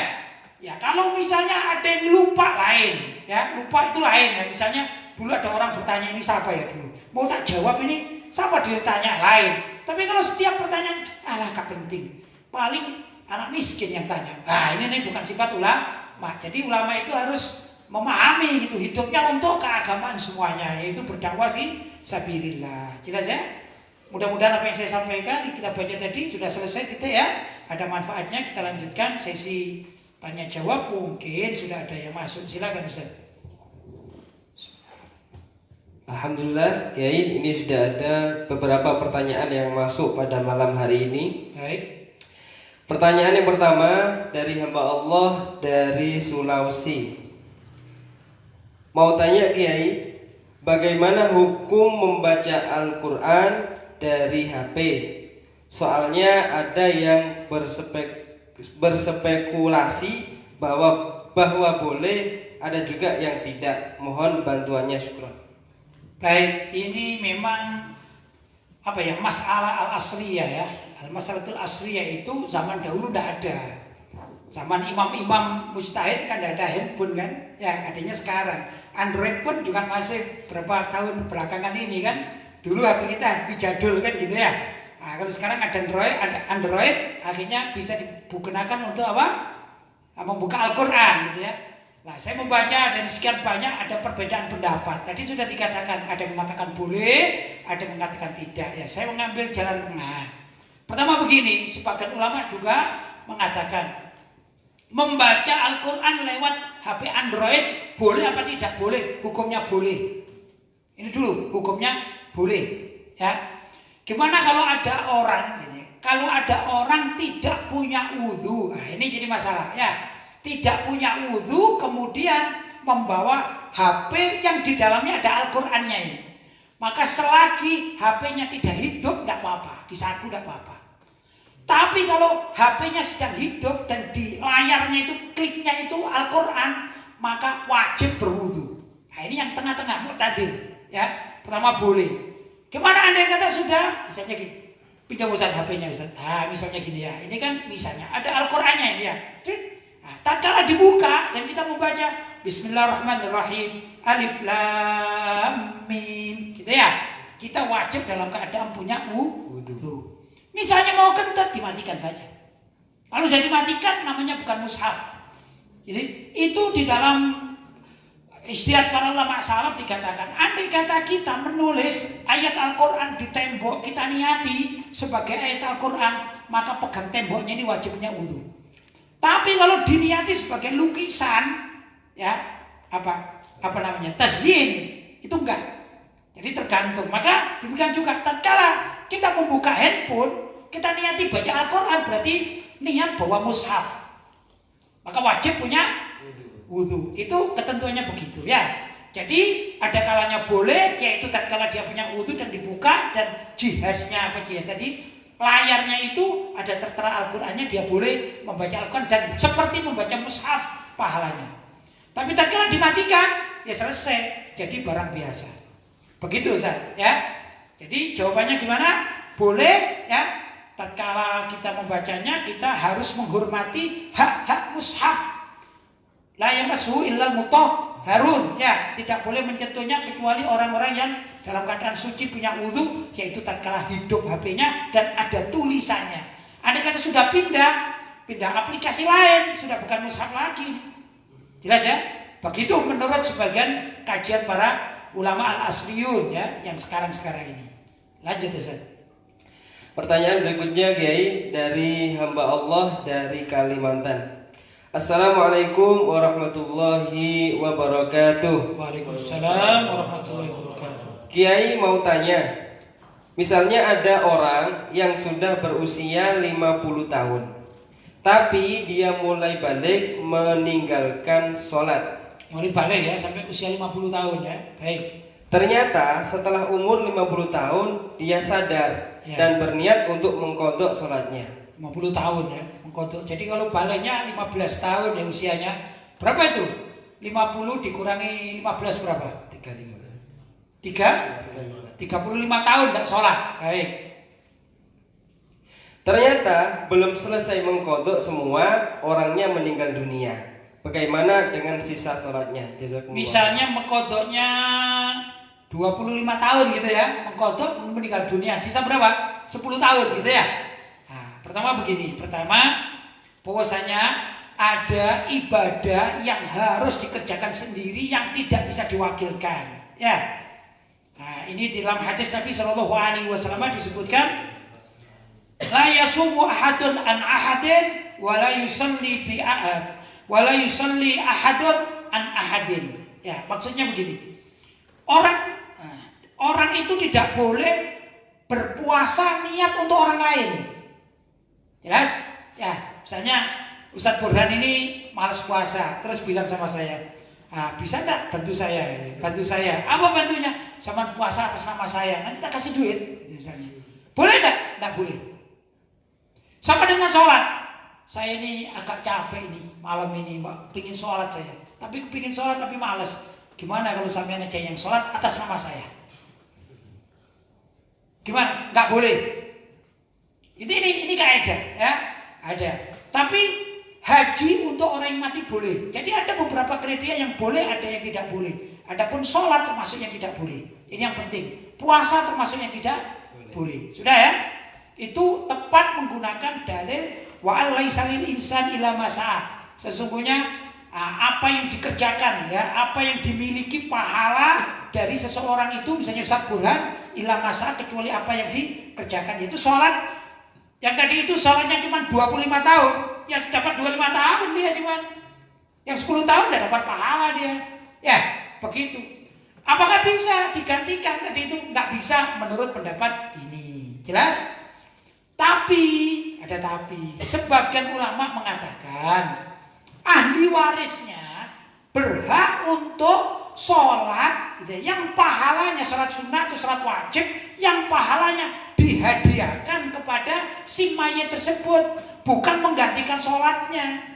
Speaker 1: Ya kalau misalnya ada yang lupa lain, ya lupa itu lain ya. Misalnya dulu ada orang bertanya ini siapa ya dulu, mau tak jawab ini siapa dia tanya lain. Tapi kalau setiap pertanyaan, alah gak penting, paling anak miskin yang tanya. Nah ini bukan sifat ulama. Jadi ulama itu harus memahami gitu hidupnya untuk keagamaan semuanya, yaitu berdakwah fi sabilillah. Jelas ya? Mudah-mudahan apa yang saya sampaikan kita baca tadi sudah selesai kita ya. Ada manfaatnya. Kita lanjutkan sesi tanya jawab, mungkin sudah ada yang masuk. Silakan Ustaz.
Speaker 3: Alhamdulillah, Kiai, ini sudah ada beberapa pertanyaan yang masuk pada malam hari ini.
Speaker 1: Baik.
Speaker 3: Pertanyaan yang pertama dari hamba Allah dari Sulawesi. Mau tanya Kiai, bagaimana hukum membaca Al-Quran dari HP? Soalnya ada yang berspekulasi bahwa boleh, ada juga yang tidak. Mohon bantuannya, syukran.
Speaker 1: Baik, ini memang masalah al-asriyah ya. Al-masalatul asriyah itu zaman dahulu tidak ada. Zaman imam-imam mujtahid kan tidak ada handphone kan? Ya, adanya sekarang. Android pun juga masih berapa tahun belakangan ini kan. Dulu HP kita HP jadul kan gitu ya. Nah, kalau sekarang ada Android akhirnya bisa digunakan untuk membuka Al-Quran gitu ya. Nah, saya membaca dari sekian banyak ada perbedaan pendapat. Tadi sudah dikatakan ada yang mengatakan boleh, ada yang mengatakan tidak. Ya, saya mengambil jalan tengah. Pertama begini, sebagian ulama juga mengatakan membaca Al-Quran lewat HP Android boleh apa tidak boleh? Hukumnya boleh. Ini dulu hukumnya boleh. Ya. Gimana kalau ada orang, kalau ada orang tidak punya wudhu, nah ini jadi masalah ya. Tidak punya wudhu kemudian membawa HP yang di dalamnya ada Al-Qurannya ini. Maka selagi HP-nya tidak hidup tidak apa-apa, disaku tidak apa-apa. Tapi kalau HP-nya sedang hidup dan di layarnya itu kliknya itu Al-Quran, maka wajib berwudhu. Nah ini yang tengah-tengah mu'tadil ya. Pertama boleh. Gimana andai kata sudah, misalnya gini, pinjam Ustaz HP-nya Ustaz. Ah, misalnya gini ya, ini kan misalnya ada Al-Qurannya ini ya. Nah, tatkala dibuka dan kita membaca Bismillahirrahmanirrahim, Alif Lam Mim, gitu ya. Kita wajib dalam keadaan punya wudhu. Misalnya mau kentut, dimatikan saja. Kalau sudah dimatikan namanya bukan mushaf. Jadi itu di dalam istihad para ulama salaf dikatakan, andai kata kita menulis ayat Al-Quran di tembok, kita niati sebagai ayat Al-Quran, maka pegang temboknya ini wajibnya wudhu. Tapi kalau diniati sebagai lukisan, ya apa namanya, tazyin, itu enggak. Jadi tergantung. Maka demikian juga tatkala kita membuka handphone, kita niati baca Al-Quran, berarti niat bawa mushaf, maka wajib punya wudhu. Itu ketentuannya begitu ya. Jadi ada kalanya boleh, yaitu tatkala dia punya wudhu dan dibuka dan jihaznya tadi, layarnya itu ada tertera Al-Qurannya, dia boleh membaca Al-Quran dan seperti membaca mushaf pahalanya. Tapi tatkala dimatikan, ya selesai, jadi barang biasa. Begitu Ustaz ya. Jadi jawabannya gimana? Boleh ya. Tatkala kita membacanya, kita harus menghormati hak-hak mushaf. La yamassuhu illal mutahharun ya, tidak boleh menyentuhnya kecuali orang-orang yang dalam keadaan suci punya wudhu, yaitu tatkala hidup HP-nya dan ada tulisannya. Andai kata sudah pindah aplikasi lain, sudah bukan mushaf lagi. Jelas ya? Begitu menurut sebagian kajian para ulama al-asliyun ya, yang sekarang ini. Lanjut Ustaz.
Speaker 3: Pertanyaan berikutnya Kiai dari hamba Allah dari Kalimantan. Assalamualaikum warahmatullahi wabarakatuh.
Speaker 1: Waalaikumsalam warahmatullahi wabarakatuh.
Speaker 3: Kiai mau tanya, misalnya ada orang yang sudah berusia 50 tahun, tapi dia mulai balik meninggalkan sholat.
Speaker 1: Mulai balik ya, sampai usia 50 tahun ya. Baik.
Speaker 3: Ternyata setelah umur 50 tahun dia sadar
Speaker 1: ya,
Speaker 3: dan berniat untuk mengkodok sholatnya.
Speaker 1: 50 tahun ya, mengkodok. Jadi kalau baliknya 15 tahun ya usianya, berapa itu? 50 dikurangi 15 berapa? 35 tahun tidak sholat. Baik.
Speaker 3: Ternyata belum selesai mengkodok semua, orangnya meninggal dunia. Bagaimana dengan sisa sholatnya?
Speaker 1: Misalnya mengkodoknya 25 tahun gitu ya, mengkodok meninggal dunia, sisa berapa? 10 tahun gitu ya. Nah, pertama begini, bahwasanya ada ibadah yang harus dikerjakan sendiri yang tidak bisa diwakilkan ya. Nah, ini di dalam hadis Nabi Shallallahu Alaihi Wasallam disebutkan, la yasumu ahadun an ahadin wa la yusalli bi ahad wa la yusalli ahadun an ahadin. Ya, maksudnya begini. Orang itu tidak boleh berpuasa niat untuk orang lain. Jelas? Ya, misalnya Ustadz Burhan ini malas puasa, terus bilang sama saya, bisa enggak bantu saya? Bantu saya. Apa bantunya? Sama puasa atas nama saya. Nanti tak kasih duit, misalnya. Boleh enggak? Enggak boleh. Sama dengan sholat. Saya ini agak capek ini malam ini, Mbak. Pingin sholat saya. Tapi kepingin sholat tapi malas. Gimana kalau sampean aja yang sholat atas nama saya? Gimana? Nggak boleh. Ini kaidah ya, ada. Tapi haji untuk orang yang mati boleh. Jadi ada beberapa kriteria yang boleh, ada yang tidak boleh. Adapun sholat termasuk yang tidak boleh. Ini yang penting. Puasa termasuk yang tidak boleh. Sudah ya? Itu tepat menggunakan dalil wa alaisa lil insan illa ma sa'a. Sesungguhnya apa yang dikerjakan ya, apa yang dimiliki pahala dari seseorang itu, misalnya Ustaz Burhan, illa masa kecuali apa yang dikerjakan, yaitu sholat Yang tadi itu sholatnya cuma 25 tahun, yang dapat 25 tahun dia cuma. Yang 10 tahun tidak dapat pahala dia. Ya, begitu. Apakah bisa digantikan? Tadi itu nggak bisa menurut pendapat ini. Jelas? Tapi, ada tapi. Sebagian ulama mengatakan ahli warisnya berhak untuk sholat gitu, yang pahalanya sholat sunnah atau sholat wajib, yang pahalanya dihadiahkan kepada si mayit tersebut, bukan menggantikan sholatnya.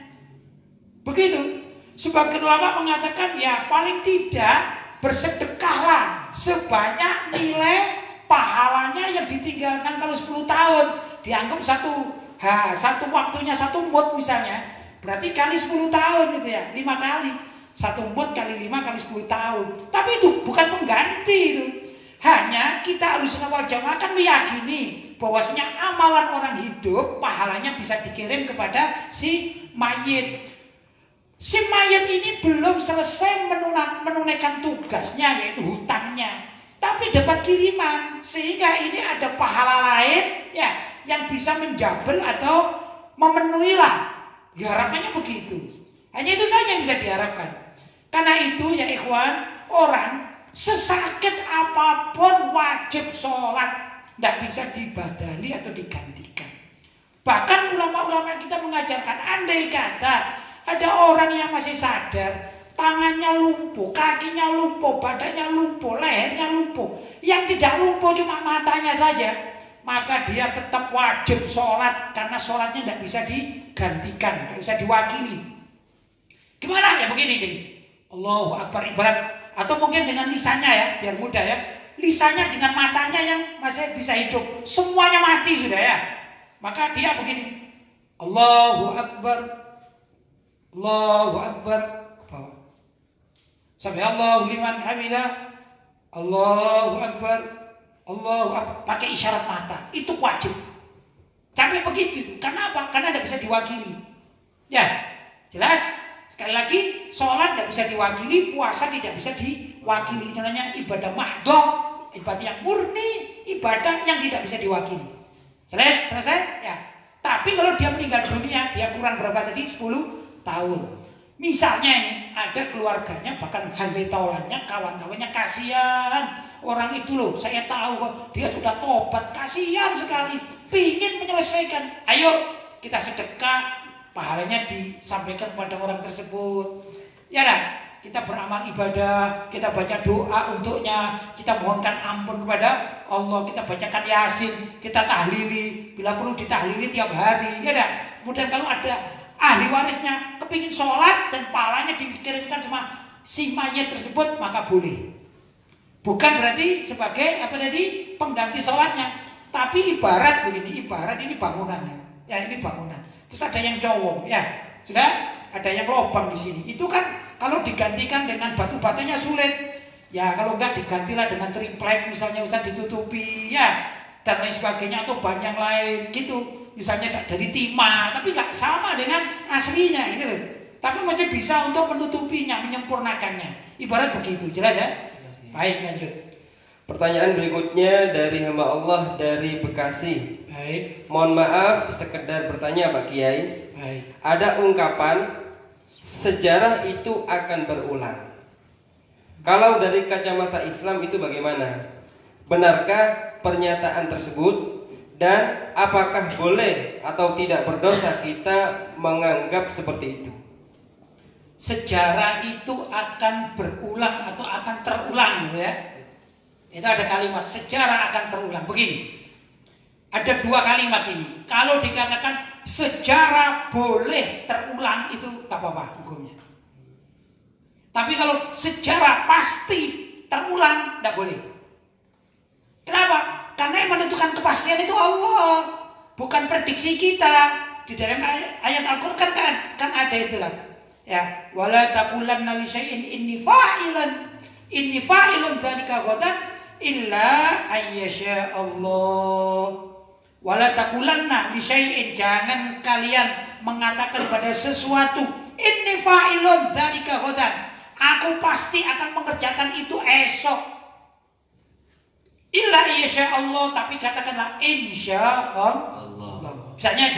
Speaker 1: Begitu. Sebagian ulama mengatakan ya paling tidak bersedekahlah sebanyak nilai pahalanya yang ditinggalkan kalau 10 tahun. Dianggap satu waktunya 1 mud misalnya, berarti kali 10 tahun gitu ya, 5 kali. 1 mud kali 5 kali 10 tahun. Tapi itu bukan pengganti itu. Hanya kita Ahlussunnah wal Jamaah kan meyakini bahwasanya amalan orang hidup pahalanya bisa dikirim kepada si mayit. Si mayit ini belum selesai menunaikan tugasnya, yaitu hutangnya, tapi dapat kiriman, sehingga ini ada pahala lain ya yang bisa menjabel atau memenuhi lah. Ya, harapannya begitu. Hanya itu saja yang bisa diharapkan. Karena itu ya ikhwan, orang sesakit apapun wajib sholat, tidak bisa dibadali atau digantikan. Bahkan ulama-ulama kita mengajarkan, andai kata ada orang yang masih sadar, tangannya lumpuh, kakinya lumpuh, badannya lumpuh, lehernya lumpuh, yang tidak lumpuh cuma matanya saja, maka dia tetap wajib sholat karena sholatnya tidak bisa digantikan, tidak bisa diwakili. Gimana ya begini gini, Allahu Akbar ibarat, atau mungkin dengan lisannya ya, biar mudah ya, lisannya dengan matanya yang masih bisa hidup, semuanya mati sudah ya, maka dia begini, Allahu Akbar. Allahu Akbar. Sami Allahu liman hamidah. Allahu Akbar. Allahu Akbar. Pakai isyarat mata. Itu wajib. Sampai begitu. Karena apa? Karena tidak bisa diwakili. Ya, jelas. Sekali lagi, sholat tidak bisa diwakili, puasa tidak bisa diwakili. Itu namanya ibadah mahdhah, ibadah yang murni, ibadah yang tidak bisa diwakili. Selesai? Ya. Tapi kalau dia meninggal dunia, dia kurang berapa tadi? 10 tahun. Misalnya ini ada keluarganya, bahkan handai taulannya, kawan-kawannya, kasihan orang itu loh, saya tahu kok dia sudah tobat, kasihan sekali, pingin menyelesaikan. Ayo kita sedekah, pahalanya disampaikan kepada orang tersebut. Ya dah, kita beramal ibadah, kita baca doa untuknya, kita mohonkan ampun kepada Allah, kita bacakan Yasin, kita tahlili, bila perlu ditahlili tiap hari. Ya dah, kemudian kalau ada ahli warisnya kepingin sholat dan pahalanya dikirimkan sama si mayat tersebut, maka boleh. Bukan berarti sebagai apa tadi pengganti sholatnya, tapi ibarat begini, ibarat ini bangunannya, ya ini bangunan. Terus ada yang cowok, ya sudah ada yang lubang di sini. Itu kan kalau digantikan dengan batu-batunya sulit. Ya kalau enggak digantilah dengan triplek misalnya, usah ditutupi ya dan lain sebagainya, atau banyak lain gitu. Misalnya dari timah, tapi gak sama dengan aslinya ini loh. Tapi masih bisa untuk menutupinya, menyempurnakannya. Ibarat begitu, jelas ya? Baik, lanjut.
Speaker 3: Pertanyaan berikutnya dari hamba Allah dari Bekasi.
Speaker 1: Baik.
Speaker 3: Mohon maaf, sekedar bertanya Pak Kiai.
Speaker 1: Baik.
Speaker 3: Ada ungkapan sejarah itu akan berulang. Kalau dari kacamata Islam itu bagaimana? Benarkah pernyataan tersebut? Dan apakah boleh atau tidak berdosa kita menganggap seperti itu?
Speaker 1: Sejarah itu akan berulang atau akan terulang gitu ya. Itu ada kalimat sejarah akan terulang. Begini, ada 2 kalimat ini. Kalau dikatakan sejarah boleh terulang, itu tak apa-apa hukumnya. Tapi kalau sejarah pasti terulang, tidak boleh. Kenapa? Karena yang menentukan kepastian itu Allah, bukan prediksi kita. Di dalam ayat Al-Qur'an kan ada itu lah. Ya, wala taqulanna li syai'in inni fa'ilun dzalika ghadan illa ayyasha Allah. Wala taqulanna li syai'in, jangan kalian mengatakan pada sesuatu inni fa'ilun dzalika ghadan, aku pasti akan mengerjakan itu esok. Illa insya Allah, tapi katakanlah insya Allah. Misalnya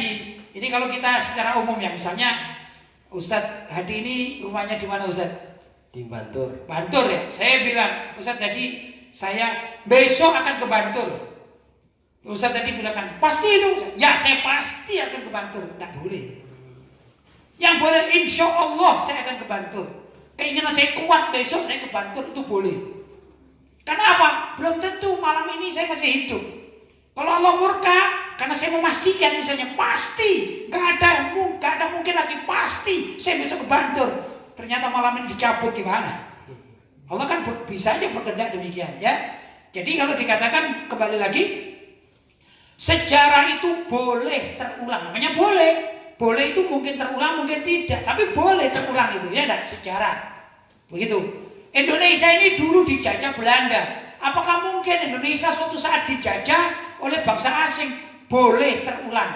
Speaker 1: ini kalau kita secara umum ya, misalnya Ustadz Hadi ini rumahnya di mana Ustadz?
Speaker 3: Di Bantul.
Speaker 1: Bantul ya. Saya bilang, Ustadz Hadi saya besok akan ke Bantul. Ustadz tadi bilang kan, pasti itu. Ya saya pasti akan ke Bantul. Tidak boleh. Yang boleh insya Allah saya akan ke Bantul. Keinginan saya kuat besok saya ke Bantul itu boleh. Karena apa? Belum tentu malam ini saya masih hidup. Kalau Allah murka, karena saya memastikan misalnya pasti nggak ada mungkin lagi pasti saya besok ke Bantul. Ternyata malam ini dicabut gimana? Allah kan bisa aja berkehendak demikian ya. Jadi kalau dikatakan kembali lagi, sejarah itu boleh terulang. Namanya boleh. Boleh itu mungkin terulang, mungkin tidak. Tapi boleh terulang itu ya, sejarah. Begitu. Indonesia ini dulu dijajah Belanda. Apakah mungkin Indonesia suatu saat dijajah oleh bangsa asing? Boleh terulang.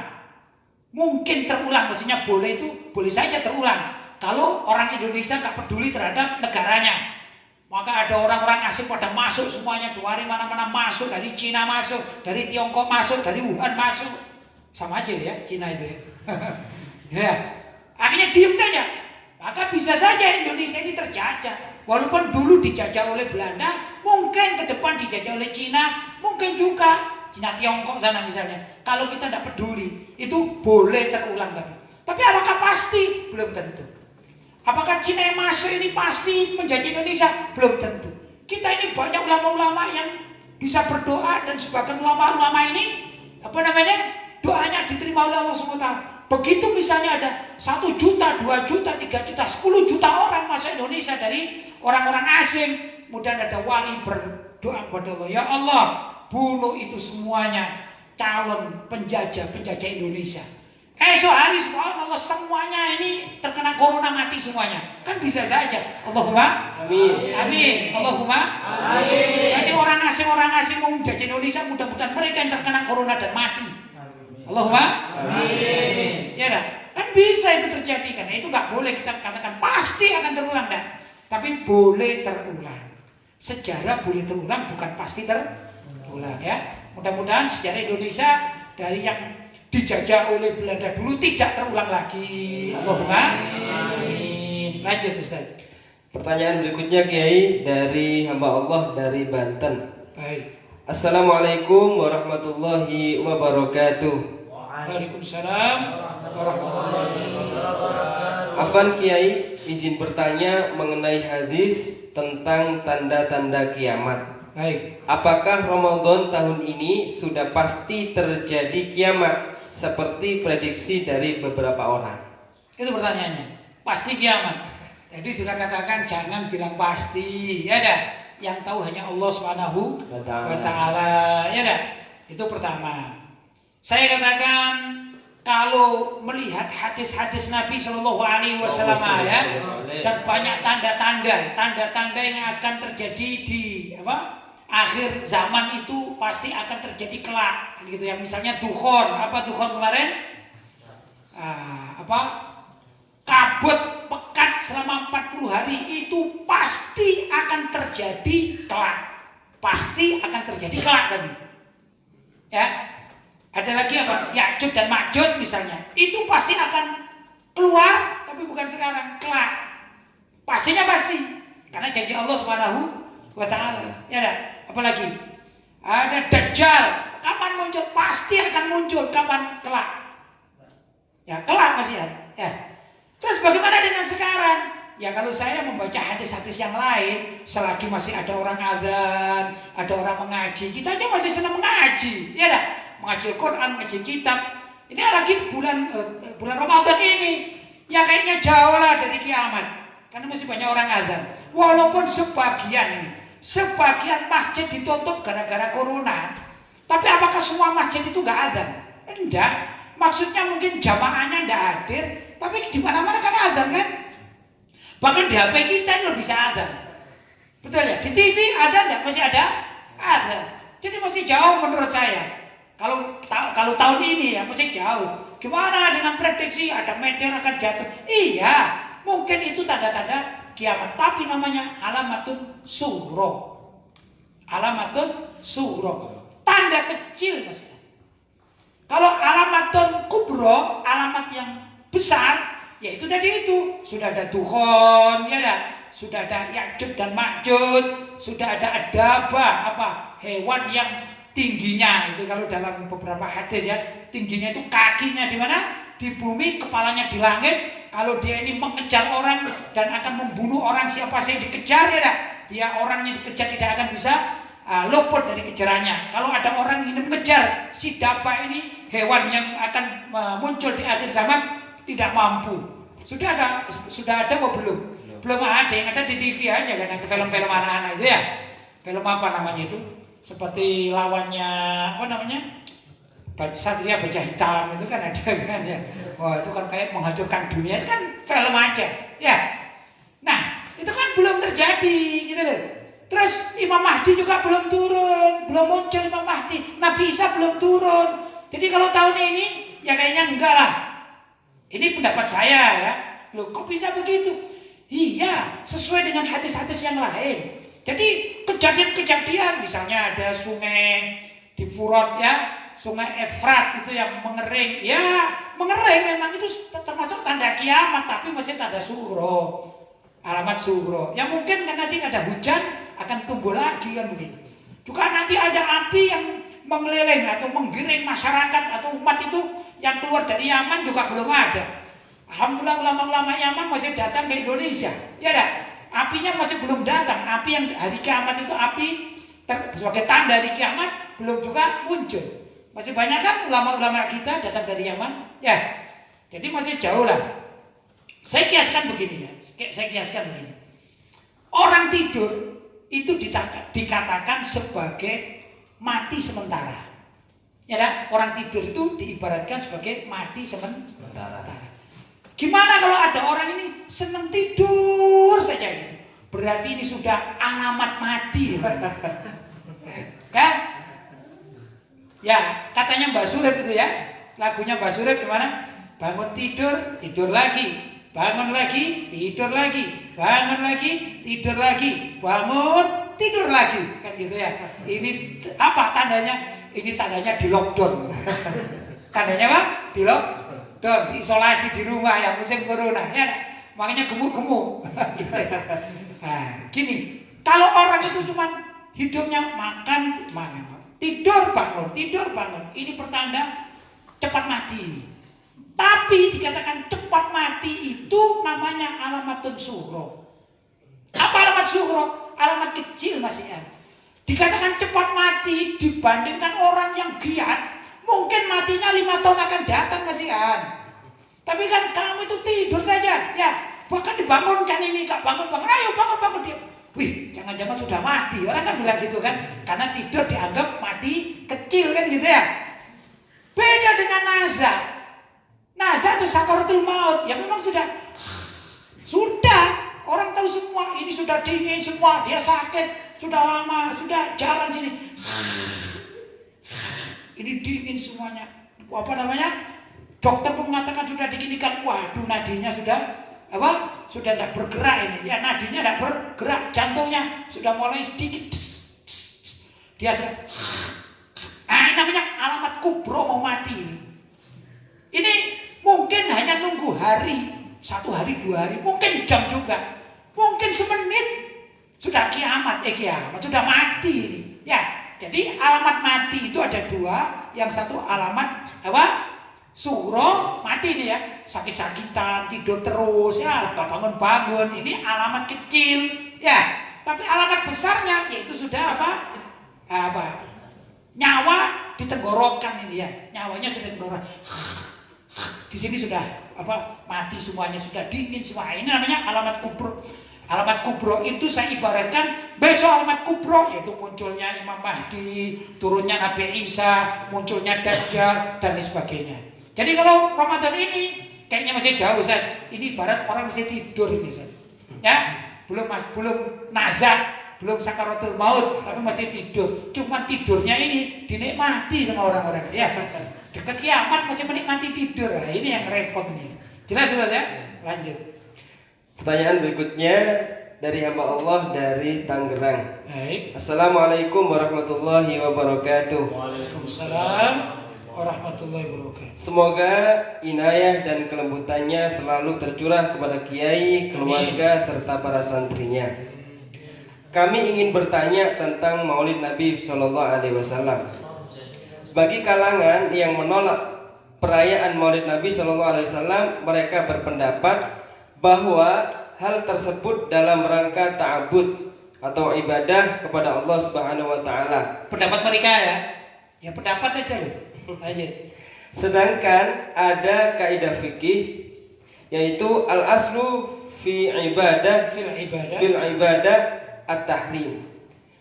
Speaker 1: Mungkin terulang, maksudnya boleh itu boleh saja terulang. Kalau orang Indonesia nggak peduli terhadap negaranya, maka ada orang-orang asing pada masuk semuanya, dari mana-mana masuk, dari Cina masuk, dari Tiongkok masuk, dari Wuhan masuk, sama aja ya Cina itu ya. Ya, akhirnya diem saja. Maka bisa saja Indonesia ini terjajah. Walaupun dulu dijajah oleh Belanda, mungkin ke depan dijajah oleh Cina, mungkin juga Cina Tiongkok sana misalnya. Kalau kita tidak peduli, itu boleh terulang tapi apakah pasti? Belum tentu. Apakah Cina yang masuk ini pasti menjajah Indonesia? Belum tentu. Kita ini banyak ulama-ulama yang bisa berdoa dan sebagian ulama-ulama ini doanya diterima oleh Allah SWT. Begitu misalnya ada 1 juta, 2 juta, 3 juta, 10 juta orang masuk Indonesia dari orang-orang asing, kemudian ada wali berdoa kepada Allah, ya Allah, bunuh itu semuanya calon penjajah Indonesia. Esok hari subhanallah semuanya ini terkena corona mati semuanya. Kan bisa saja. Allahumma amin. Amin. Allahumma amin. Jadi orang asing mau menjajah Indonesia, mudah-mudahan mereka yang terkena corona dan mati. Allahumma amin. Ya dah. Kan bisa itu terjadi, karena itu nggak boleh kita katakan pasti akan terulang dah. Tapi boleh terulang. Sejarah boleh terulang, bukan pasti terulang ya. Mudah-mudahan sejarah Indonesia dari yang dijajah oleh Belanda dulu tidak terulang lagi. Allahumma amin. Lanjut Ustaz.
Speaker 3: Pertanyaan berikutnya Kiai dari hamba Allah dari Banten.
Speaker 1: Baik.
Speaker 3: Assalamualaikum warahmatullahi wabarakatuh.
Speaker 1: Waalaikumsalam warahmatullahi wabarakatuh.
Speaker 3: Afwan Kiai, izin bertanya mengenai hadis tentang tanda-tanda kiamat.
Speaker 1: Baik.
Speaker 3: Apakah Ramadan tahun ini sudah pasti terjadi kiamat seperti prediksi dari beberapa orang?
Speaker 1: Itu pertanyaannya. Pasti kiamat. Jadi sudah katakan jangan bilang pasti, ya dah. Yang tahu hanya Allah Subhanahu wa taala, ya dah. Itu pertama. Saya katakan kalau melihat hadis-hadis Nabi Shallallahu Alaihi Wasallam ya, dan banyak tanda-tanda yang akan terjadi di akhir zaman itu pasti akan terjadi kelak, gitu ya. Misalnya dukhon, dukhon kemarin? Kabut pekat selama 40 hari itu pasti akan terjadi kelak. Pasti akan terjadi kelak tadi. Ya. Ada lagi Ya'juj dan Ma'juj misalnya. Itu pasti akan keluar, tapi bukan sekarang, kelak. Pastinya pasti. Karena janji Allah Subhanahu wa taala. Ya dah. Apalagi ada Dajjal, kapan muncul? Pasti akan muncul, kapan? Kelak. Ya, kelak masih ada. Ya. Terus bagaimana dengan sekarang? Ya kalau saya membaca hadis-hadis yang lain, selagi masih ada orang azan, ada orang mengaji, kita aja masih senang mengaji, ya dah, mengaji Al-Quran, mengaji kitab. Ini lagi bulan Ramadan ini, ya kayaknya jauh lah dari kiamat, karena masih banyak orang azan. Walaupun sebagian masjid ditutup gara-gara corona, tapi apakah semua masjid itu nggak azan? Enggak. Maksudnya mungkin jamaahnya nggak hadir, tapi di mana-mana kan azan kan? Bahkan di HP kita ini bisa azan, betul ya? Di TV azan nggak? Masih ada azan. Jadi masih jauh menurut saya. Kalau tahun ini ya masih jauh. Gimana dengan prediksi ada meteor akan jatuh? Iya, mungkin itu tanda-tanda kiamat, tapi namanya alamatun sughra. Alamatun sughra, tanda kecil masih. Kalau alamatun kubra Itu tadi itu sudah ada Dukhon, ya dah. Sudah ada Ya'juj dan Ma'juj, sudah ada Adabah, apa hewan yang tingginya itu kalau dalam beberapa hadis ya, tingginya itu kakinya di mana? Di bumi, kepalanya di langit. Kalau dia ini mengejar orang dan akan membunuh orang siapa saja dikejar ya dah. Dia orangnya dikejar tidak akan bisa luput dari kejarannya. Kalau ada orang ini mengejar si Dabah ini, hewan yang akan muncul di akhir zaman, tidak mampu. Sudah ada apa belum? Belum ada, yang ada di TV aja kan, ada film-film anak-anak itu ya. Film apa namanya itu? Seperti lawannya apa namanya? Satria Baja Hitam itu kan ada kan ya. Wah, itu kan kayak menghancurkan dunia, itu kan film aja ya. Nah, itu kan belum terjadi gitu loh. Terus Imam Mahdi juga belum turun, belum muncul Imam Mahdi. Nabi Isa belum turun. Jadi kalau tahun ini ya kayaknya enggak lah. Ini pendapat saya ya. Loh, kok bisa begitu? Iya, sesuai dengan hadis-hadis yang lain. Jadi kejadian-kejadian, misalnya ada sungai di Furat ya, sungai Efrat itu yang mengering. Ya, mengering memang itu termasuk tanda kiamat, tapi masih tanda sugro, alamat sugro. Ya mungkin kan nanti ada hujan akan tumbuh lagi kan begitu. Juga nanti ada api yang mengeliling atau menggiring masyarakat atau umat itu yang keluar dari Yaman juga belum ada. Alhamdulillah ulama-ulama Yaman masih datang ke Indonesia. Ya dah, apinya masih belum datang. Api yang hari kiamat itu api sebagai tanda hari kiamat belum juga muncul. Masih banyak kan ulama-ulama kita datang dari Yaman. Ya, jadi masih jauh lah. Saya kiaskan begini ya. Orang tidur itu dikatakan sebagai mati sementara. Ya dah, orang tidur itu diibaratkan sebagai mati sementara. Gimana kalau ada orang ini senang tidur saja gitu? Berarti ini sudah alamat mati. Kan? Ya, katanya Mbak Surip itu ya. Lagunya Mbak Surip gimana? Bangun tidur, tidur lagi. Bangun lagi, tidur lagi. Bangun lagi, tidur lagi. Bangun, tidur lagi. Kan gitu ya. Ini apa tandanya? Ini tandanya di lockdown. Tandanya apa? Di lockdown. Diisolasi di rumah ya musim corona ya, makanya gemuk-gemuk. Nah, gini, kalau orang itu cuma hidupnya makan, tidur bangun, ini pertanda cepat mati ini. Tapi dikatakan cepat mati itu namanya alamatun sughra. Apa alamat sughra? Alamat kecil masih ya. Dikatakan cepat mati dibandingkan orang yang giat. Mungkin matinya 5 tahun akan datang masihan. Tapi kan kamu itu tidur saja, ya. Bahkan dibangunkan ini, Kak bangun, ayo bangun dia. Wih, jangan-jangan sudah mati. Orang kan bilang gitu kan, karena tidur dianggap mati kecil kan gitu ya. Beda dengan nazar. Nazar itu sakaratul maut, ya memang sudah orang tahu semua, ini sudah dingin semua, dia sakit, sudah lama, sudah jalan sini. Ini dingin semuanya. Apa namanya? Dokter pun mengatakan sudah diginikan. Waduh, nadinya sudah apa? Sudah tidak bergerak ini. Ya, nadinya tidak bergerak, jantungnya sudah mulai sedikit. Dia sudah. Ini namanya alamat kubro mau mati ini. Ini mungkin hanya nunggu hari, 1 hari, 2 hari, mungkin jam juga, mungkin semenit sudah kiamat, sudah mati ini. Ya. Jadi alamat mati itu ada 2, yang satu alamat apa? Sughra, mati nih ya, sakit-sakitan, tidur terus ya, bangun-bangun, ini alamat kecil ya. Tapi alamat besarnya yaitu sudah apa? Nyawa di tenggorokan ini ya, nyawanya sudah tenggorokan. Di sini sudah mati semuanya, sudah dingin semua. Ini namanya alamat kubro. Alamat kubro itu saya ibaratkan besok alamat kubro yaitu munculnya Imam Mahdi, turunnya Nabi Isa, munculnya Dajjal dan lain sebagainya. Jadi kalau Ramadan ini kayaknya masih jauh Ustaz. Ini ibarat orang masih tidur ini Ustaz. Ya, belum nazar, belum sakaratul maut, tapi masih tidur. Cuma tidurnya ini dinikmati sama orang-orang ya. Dekat kiamat masih menikmati tidur. Nah, ini yang repot nih. Jelas Ustaz ya? Lanjut.
Speaker 3: Pertanyaan berikutnya dari hamba Allah dari Tangerang.
Speaker 1: Baik.
Speaker 3: Assalamualaikum warahmatullahi wabarakatuh.
Speaker 1: Waalaikumsalam warahmatullahi wabarakatuh.
Speaker 3: Semoga inayah dan kelembutannya selalu tercurah kepada kiai, keluarga, serta para santrinya. Kami ingin bertanya tentang Maulid Nabi Shallallahu Alaihi Wasallam. Bagi kalangan yang menolak perayaan Maulid Nabi Shallallahu Alaihi Wasallam, mereka berpendapat bahwa hal tersebut dalam rangka ta'abud atau ibadah kepada Allah Subhanahu Wa Taala.
Speaker 1: Pendapat mereka ya, ya pendapat aja loh. Lanjut.
Speaker 3: Sedangkan ada kaidah fikih yaitu al-aslu fi ibadah
Speaker 1: Fil
Speaker 3: ibadah at-tahrim.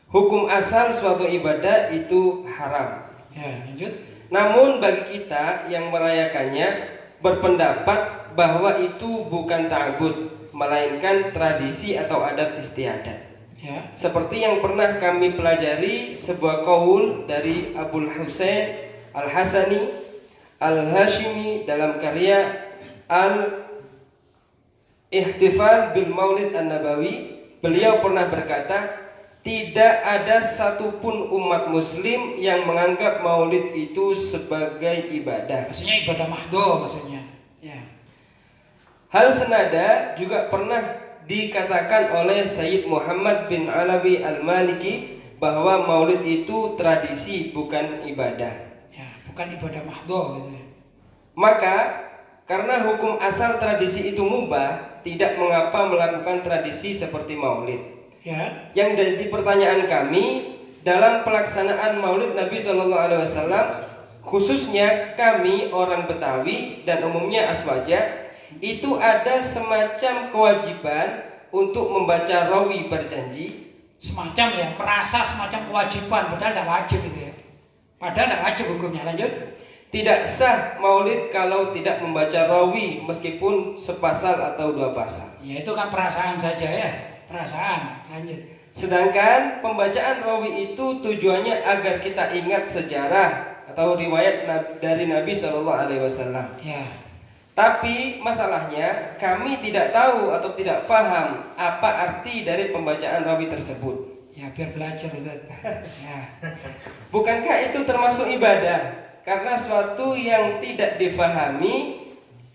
Speaker 3: Hukum asal suatu ibadah itu haram.
Speaker 1: Ya, lanjut.
Speaker 3: Namun bagi kita yang merayakannya berpendapat bahwa itu bukan ta'abud, melainkan tradisi atau adat istiadat.
Speaker 1: Ya.
Speaker 3: Seperti yang pernah kami pelajari sebuah qaul dari Abul Husain Al-Hasani Al-Hashimi dalam karya Al-Ihtifal bil Maulid An-Nabawi. Beliau pernah berkata, tidak ada satupun umat muslim yang menganggap maulid itu sebagai ibadah.
Speaker 1: Maksudnya ibadah mahdoh maksudnya. Ya.
Speaker 3: Hal senada juga pernah dikatakan oleh Sayyid Muhammad bin Alawi Al-Maliki bahwa maulid itu tradisi bukan ibadah.
Speaker 1: Ya, bukan ibadah mahdoh gitu ya.
Speaker 3: Maka karena hukum asal tradisi itu mubah, tidak mengapa melakukan tradisi seperti maulid.
Speaker 1: Ya.
Speaker 3: Yang jadi pertanyaan kami dalam pelaksanaan Maulid Nabi Shallallahu Alaihi Wasallam, khususnya kami orang Betawi dan umumnya Aswaja, itu ada semacam kewajiban untuk membaca rawi berjanji.
Speaker 1: Semacam ya, merasa semacam kewajiban, padahal tidak wajib itu ya. Padahal tidak wajib hukumnya. Lanjut.
Speaker 3: Tidak sah maulid kalau tidak membaca rawi meskipun sepasal atau dua pasal.
Speaker 1: Ya itu kan perasaan saja ya, perasaan. Lanjut.
Speaker 3: Sedangkan pembacaan rawi itu tujuannya agar kita ingat sejarah atau riwayat dari Nabi Shallallahu Alaihi Wasallam.
Speaker 1: Ya.
Speaker 3: Tapi masalahnya kami tidak tahu atau tidak paham apa arti dari pembacaan rawi tersebut.
Speaker 1: Ya biar belajar Ustaz. Ya.
Speaker 3: Bukankah itu termasuk ibadah? Karena suatu yang tidak difahami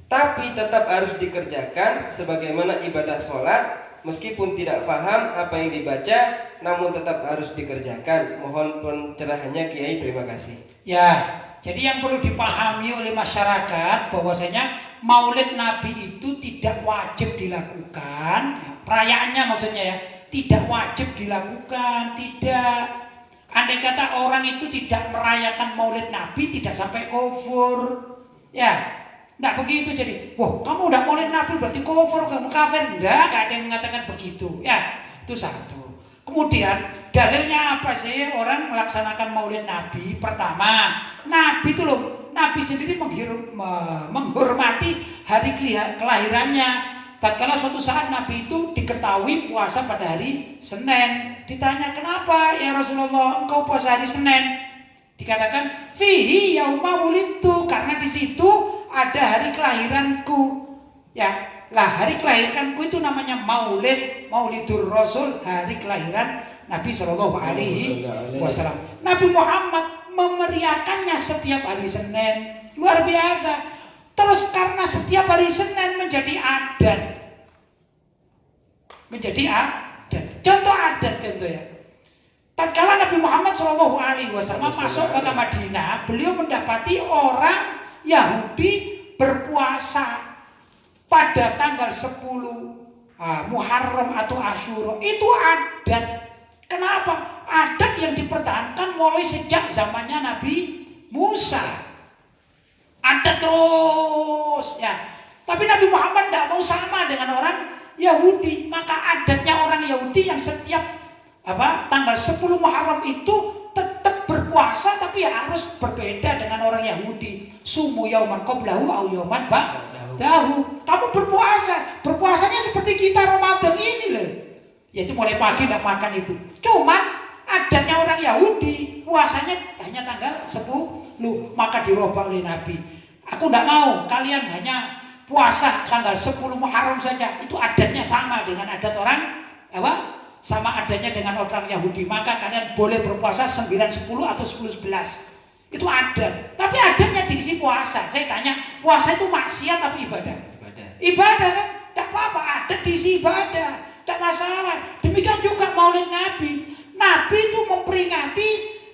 Speaker 3: tapi tetap harus dikerjakan sebagaimana ibadah sholat, meskipun tidak paham apa yang dibaca namun tetap harus dikerjakan. Mohon pencerahannya Kiai, terima kasih.
Speaker 1: Ya, jadi yang perlu dipahami oleh masyarakat bahwasanya Maulid Nabi itu tidak wajib dilakukan. Ya, perayaannya maksudnya ya, tidak wajib dilakukan, tidak. Andai kata orang itu tidak merayakan Maulid Nabi, tidak sampai kufur. Ya, enggak begitu jadi. Wah, kamu udah Maulid Nabi berarti kufur, kamu kafir. Enggak ada yang mengatakan begitu. Ya, itu satu. Kemudian dalilnya apa sih orang melaksanakan Maulid Nabi? Pertama, Nabi itu loh, Nabi sendiri menghormati hari kelahirannya. Tatkala suatu saat Nabi itu diketahui puasa pada hari Senin. Ditanya, kenapa ya Rasulullah engkau puasa hari Senin? Dikatakan, fihi yauma wulidtu, karena di situ ada hari kelahiranku. Ya, lah hari kelahiranku itu namanya Maulid, Maulidur Rasul, hari kelahiran Nabi Shallallahu Alaihi Wasallam. Nabi Muhammad memeriahkannya setiap hari Senin, luar biasa. Terus karena setiap hari Senin menjadi adat. Menjadi adat. Contoh adat contoh ya. Tatkala Nabi Muhammad SAW masuk kota Madinah, beliau mendapati orang Yahudi berpuasa pada tanggal 10 Muharram atau Asyura. Itu adat. Kenapa? Adat yang dipertahankan mulai sejak zamannya Nabi Musa. Ada terus ya. Tapi Nabi Muhammad tidak mau sama dengan orang Yahudi. Maka adatnya orang Yahudi yang setiap tanggal 10 Muharram itu tetap berpuasa, tapi harus berbeda dengan orang Yahudi. Sumu yauman qablahu au yauman ba'dahu. Kamu berpuasa, berpuasanya seperti kita Ramadan ini loh. Yaitu mulai pagi tidak makan itu. Cuman adatnya orang Yahudi puasanya hanya tanggal 10. Maka dirubah oleh Nabi. Aku tidak mau kalian hanya puasa tanggal 10 Muharram saja. Itu adatnya sama dengan adat orang sama adanya dengan orang Yahudi. Maka kalian boleh berpuasa 9, 10 atau 10, 11. Itu ada. Tapi adanya diisi puasa. Saya tanya, puasa itu maksiat tapi ibadah? Ibadah kan? Tak apa-apa, ada diisi ibadah. Tak masalah. Demikian juga maulid Nabi. Nabi itu memperingati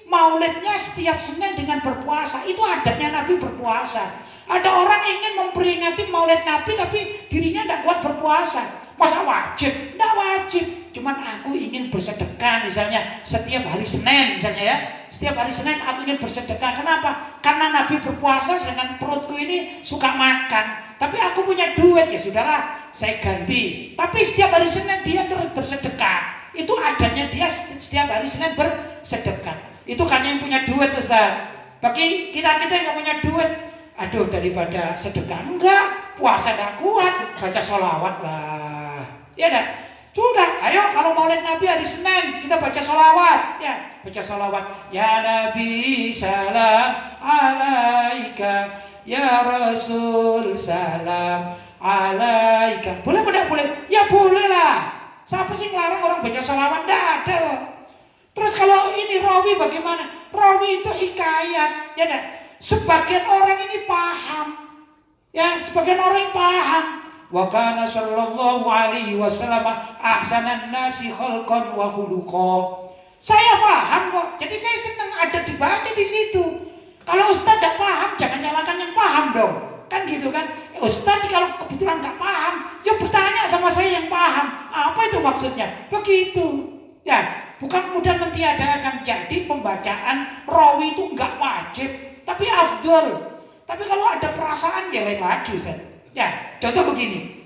Speaker 1: maulidnya setiap Senin dengan berpuasa. Itu adanya Nabi berpuasa. Ada orang ingin memperingati maulid Nabi tapi dirinya tidak kuat berpuasa. Masa wajib? Tidak wajib. Cuman aku ingin bersedekah misalnya setiap hari Senin misalnya ya. Setiap hari Senin aku ingin bersedekah. Kenapa? Karena Nabi berpuasa sedangkan perutku ini suka makan. Tapi aku punya duit ya saudara, saya ganti. Tapi setiap hari Senin dia terus bersedekah. Itu adanya dia setiap hari Senin bersedekah. Itu kan yang punya duit Ustaz. Bagi kita-kita yang gak punya duit, aduh daripada sedekah enggak, puasa gak kuat, baca sholawat lah. Ya dah. Sudah, ayo kalau maulid Nabi hari Senin kita baca sholawat. Ya, baca sholawat. Ya Nabi salam alaika, ya Rasul salam alaika. Boleh tidak boleh? Ya boleh lah. Siapa sih ngelarang orang baca sholawat? Tidak ada. Terus kalau ini rawi bagaimana? Rawi itu hikayat, ya dah. Sebagian orang ini paham, ya sebagian orang paham. Wa kana sallallahu alaihi wasallam ahsanan nasi khalqan wa khuluqa. Saya paham kok. Jadi saya senang ada dibaca di situ. Kalau Ustaz tidak paham, jangan nyalakan yang paham dong. Kan gitu kan? Ustaz kalau kebetulan nggak paham, ya bertanya sama saya yang paham. Apa itu maksudnya? Begitu. Ya, bukan kemudian mentiadakan. Jadi pembacaan rawi itu nggak wajib, tapi afdol. Tapi kalau ada perasaan ya lain lagi Ustaz. Ya, contoh begini.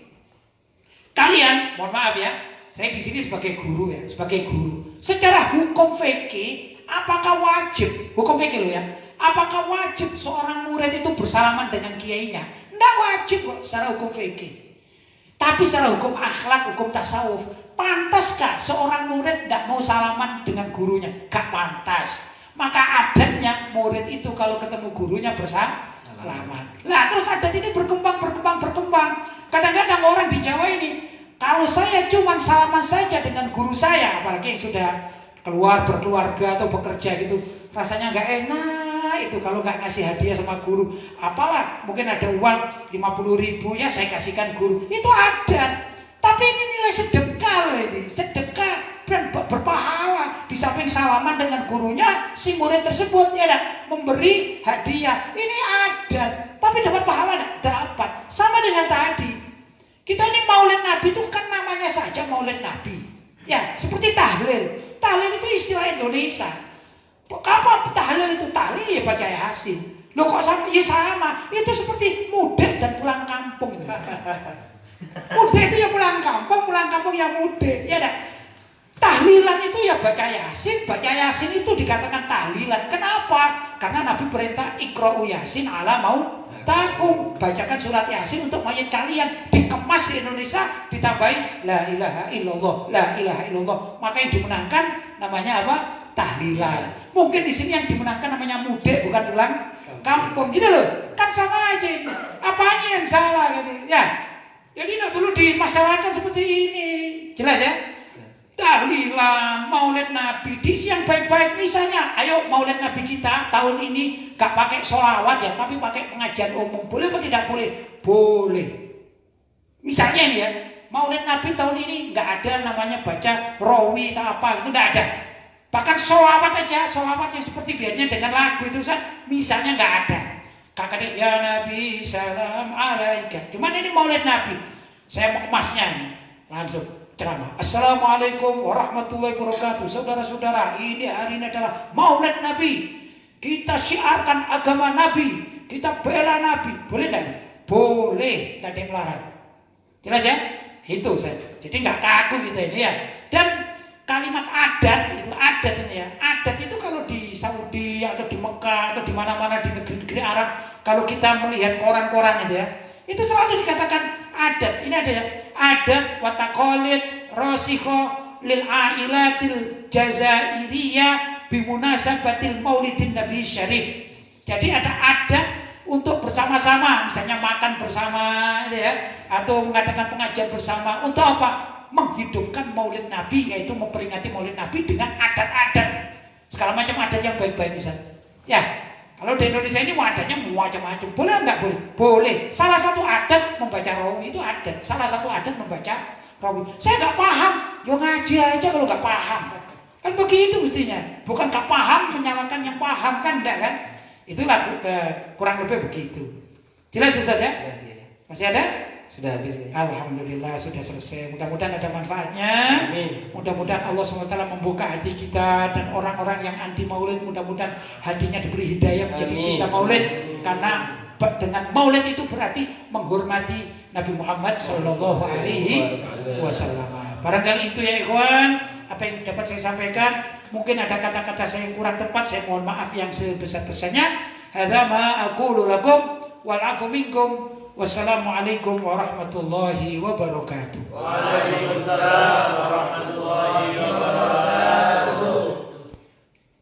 Speaker 1: Kalian, mohon maaf ya, saya di sini sebagai guru ya, sebagai guru. Secara hukum fikih, apakah wajib? Hukum fikih loh ya. Apakah wajib seorang murid itu bersalaman dengan kiainya? Tidak wajib kok secara hukum fikih. Tapi secara hukum akhlak, hukum tasawuf, pantaskah seorang murid tidak mau salaman dengan gurunya? Gak pantas. Maka adatnya murid itu kalau ketemu gurunya bersalaman. Nah terus adat ini berkembang. Kadang-kadang orang di Jawa ini, kalau saya cuma salaman saja dengan guru saya, apalagi yang sudah berkeluarga atau bekerja gitu, rasanya nggak enak itu kalau nggak ngasih hadiah sama guru. Apalah mungkin ada uang 50.000 ya saya kasihkan guru, itu adat. Tapi ini nilai sedekah loh ini, sedekah dan berpahala. Di samping salaman dengan gurunya, si murid tersebut ya memberi hadiah. Ini adat, tapi dapat pahala enggak? Dapat. Sama dengan tadi. Kita ini maulid Nabi itu kan namanya saja maulid Nabi. Ya, seperti tahlil. Tahlil itu istilah Indonesia. Apa tahlil itu? Tahlil ya baca Yasin. Loh kok sama? Ya sama. Itu seperti mudik dan pulang kampung. Mudik itu ya pulang kampung yang mudik. Ya dah. Tahlilan itu ya baca Yasin itu dikatakan tahlilan. Kenapa? Karena Nabi perintah iqra'u Yasin ala mau takum, bacakan surat Yasin untuk mayat kalian. Dikemas di Indonesia, ditambahin la ilaha illallah. Maka yang dimenangkan namanya apa? Tahlilan. Mungkin di sini yang dimenangkan namanya mudik, bukan pulang kampung gitu loh. Kan sama aja ini. Apanya yang salah gitu ya. Jadi tidak perlu dimasalahkan seperti ini. Jelas ya? Tahlilan, maulid Nabi, diisi yang baik-baik. Misalnya, ayo maulid Nabi kita tahun ini gak pakai sholawat ya, tapi pakai pengajian umum. Boleh atau tidak boleh? Boleh. Misalnya ini ya, maulid Nabi tahun ini gak ada namanya baca rawi atau apa, itu gak ada. Bahkan sholawat aja, sholawat yang seperti biasanya dengan lagu itu misalnya gak ada. Kakak ya Nabi salam alaika. Cuman ini maulid Nabi. Saya mau emasnya nih. Langsung ceramah. Assalamualaikum warahmatullahi wabarakatuh. Saudara-saudara, ini hari ini adalah maulid Nabi. Kita syiarkan agama Nabi. Kita bela Nabi. Boleh tidak? Boleh. Tidak ada yang melarang. Jelas ya? Itu saya. Jadi nggak kaku gitu ini ya. Dan kalimat adat itu ini ya. Adat itu kalau di Saudi atau di Mekah atau di mana-mana di negeri-negeri Arab, kalau kita melihat koran-koran itu ya, itu selalu dikatakan adat. Ini ada ya. Adat wataqalid rasikho lil ailatil jazairiyah bimunasabatil maulidin Nabi Syarif. Jadi ada adat untuk bersama-sama, misalnya makan bersama ya, atau mengadakan pengajian bersama. Untuk apa? Menghidupkan maulid Nabi, yaitu memperingati maulid Nabi dengan adat-adat segala macam adat yang baik-baik misalnya. Ya, Kalau di Indonesia ini adatnya macam-macam. Boleh enggak boleh? Boleh. Salah satu adat membaca rawi itu adat. Salah satu adat membaca rawi. Saya nggak paham, yo ngaji aja kalau nggak paham. Kan begitu mestinya. Bukan nggak paham menyalahkan yang paham kan enggak kan? Itulah kurang lebih begitu. Jelas Ustaz ya? Masih ada?
Speaker 3: Sudah habis ya.
Speaker 1: Alhamdulillah sudah selesai. Mudah-mudahan ada manfaatnya.
Speaker 3: Amin.
Speaker 1: Mudah-mudahan Allah SWT membuka hati kita dan orang-orang yang anti maulid mudah-mudahan hatinya diberi hidayah menjadi
Speaker 3: Amin.
Speaker 1: cinta maulid. Karena dengan maulid itu berarti menghormati Nabi Muhammad Sallallahu Alaihi Wasallam. Barangkali itu ya ikhwan, apa yang dapat saya sampaikan. Mungkin ada kata-kata saya yang kurang tepat, saya mohon maaf yang sebesar-besarnya. Hadza ma aqulu lakum wal afu minkum. Wassalamualaikum warahmatullahi wabarakatuh.
Speaker 4: Waalaikumsalam warahmatullahi wabarakatuh.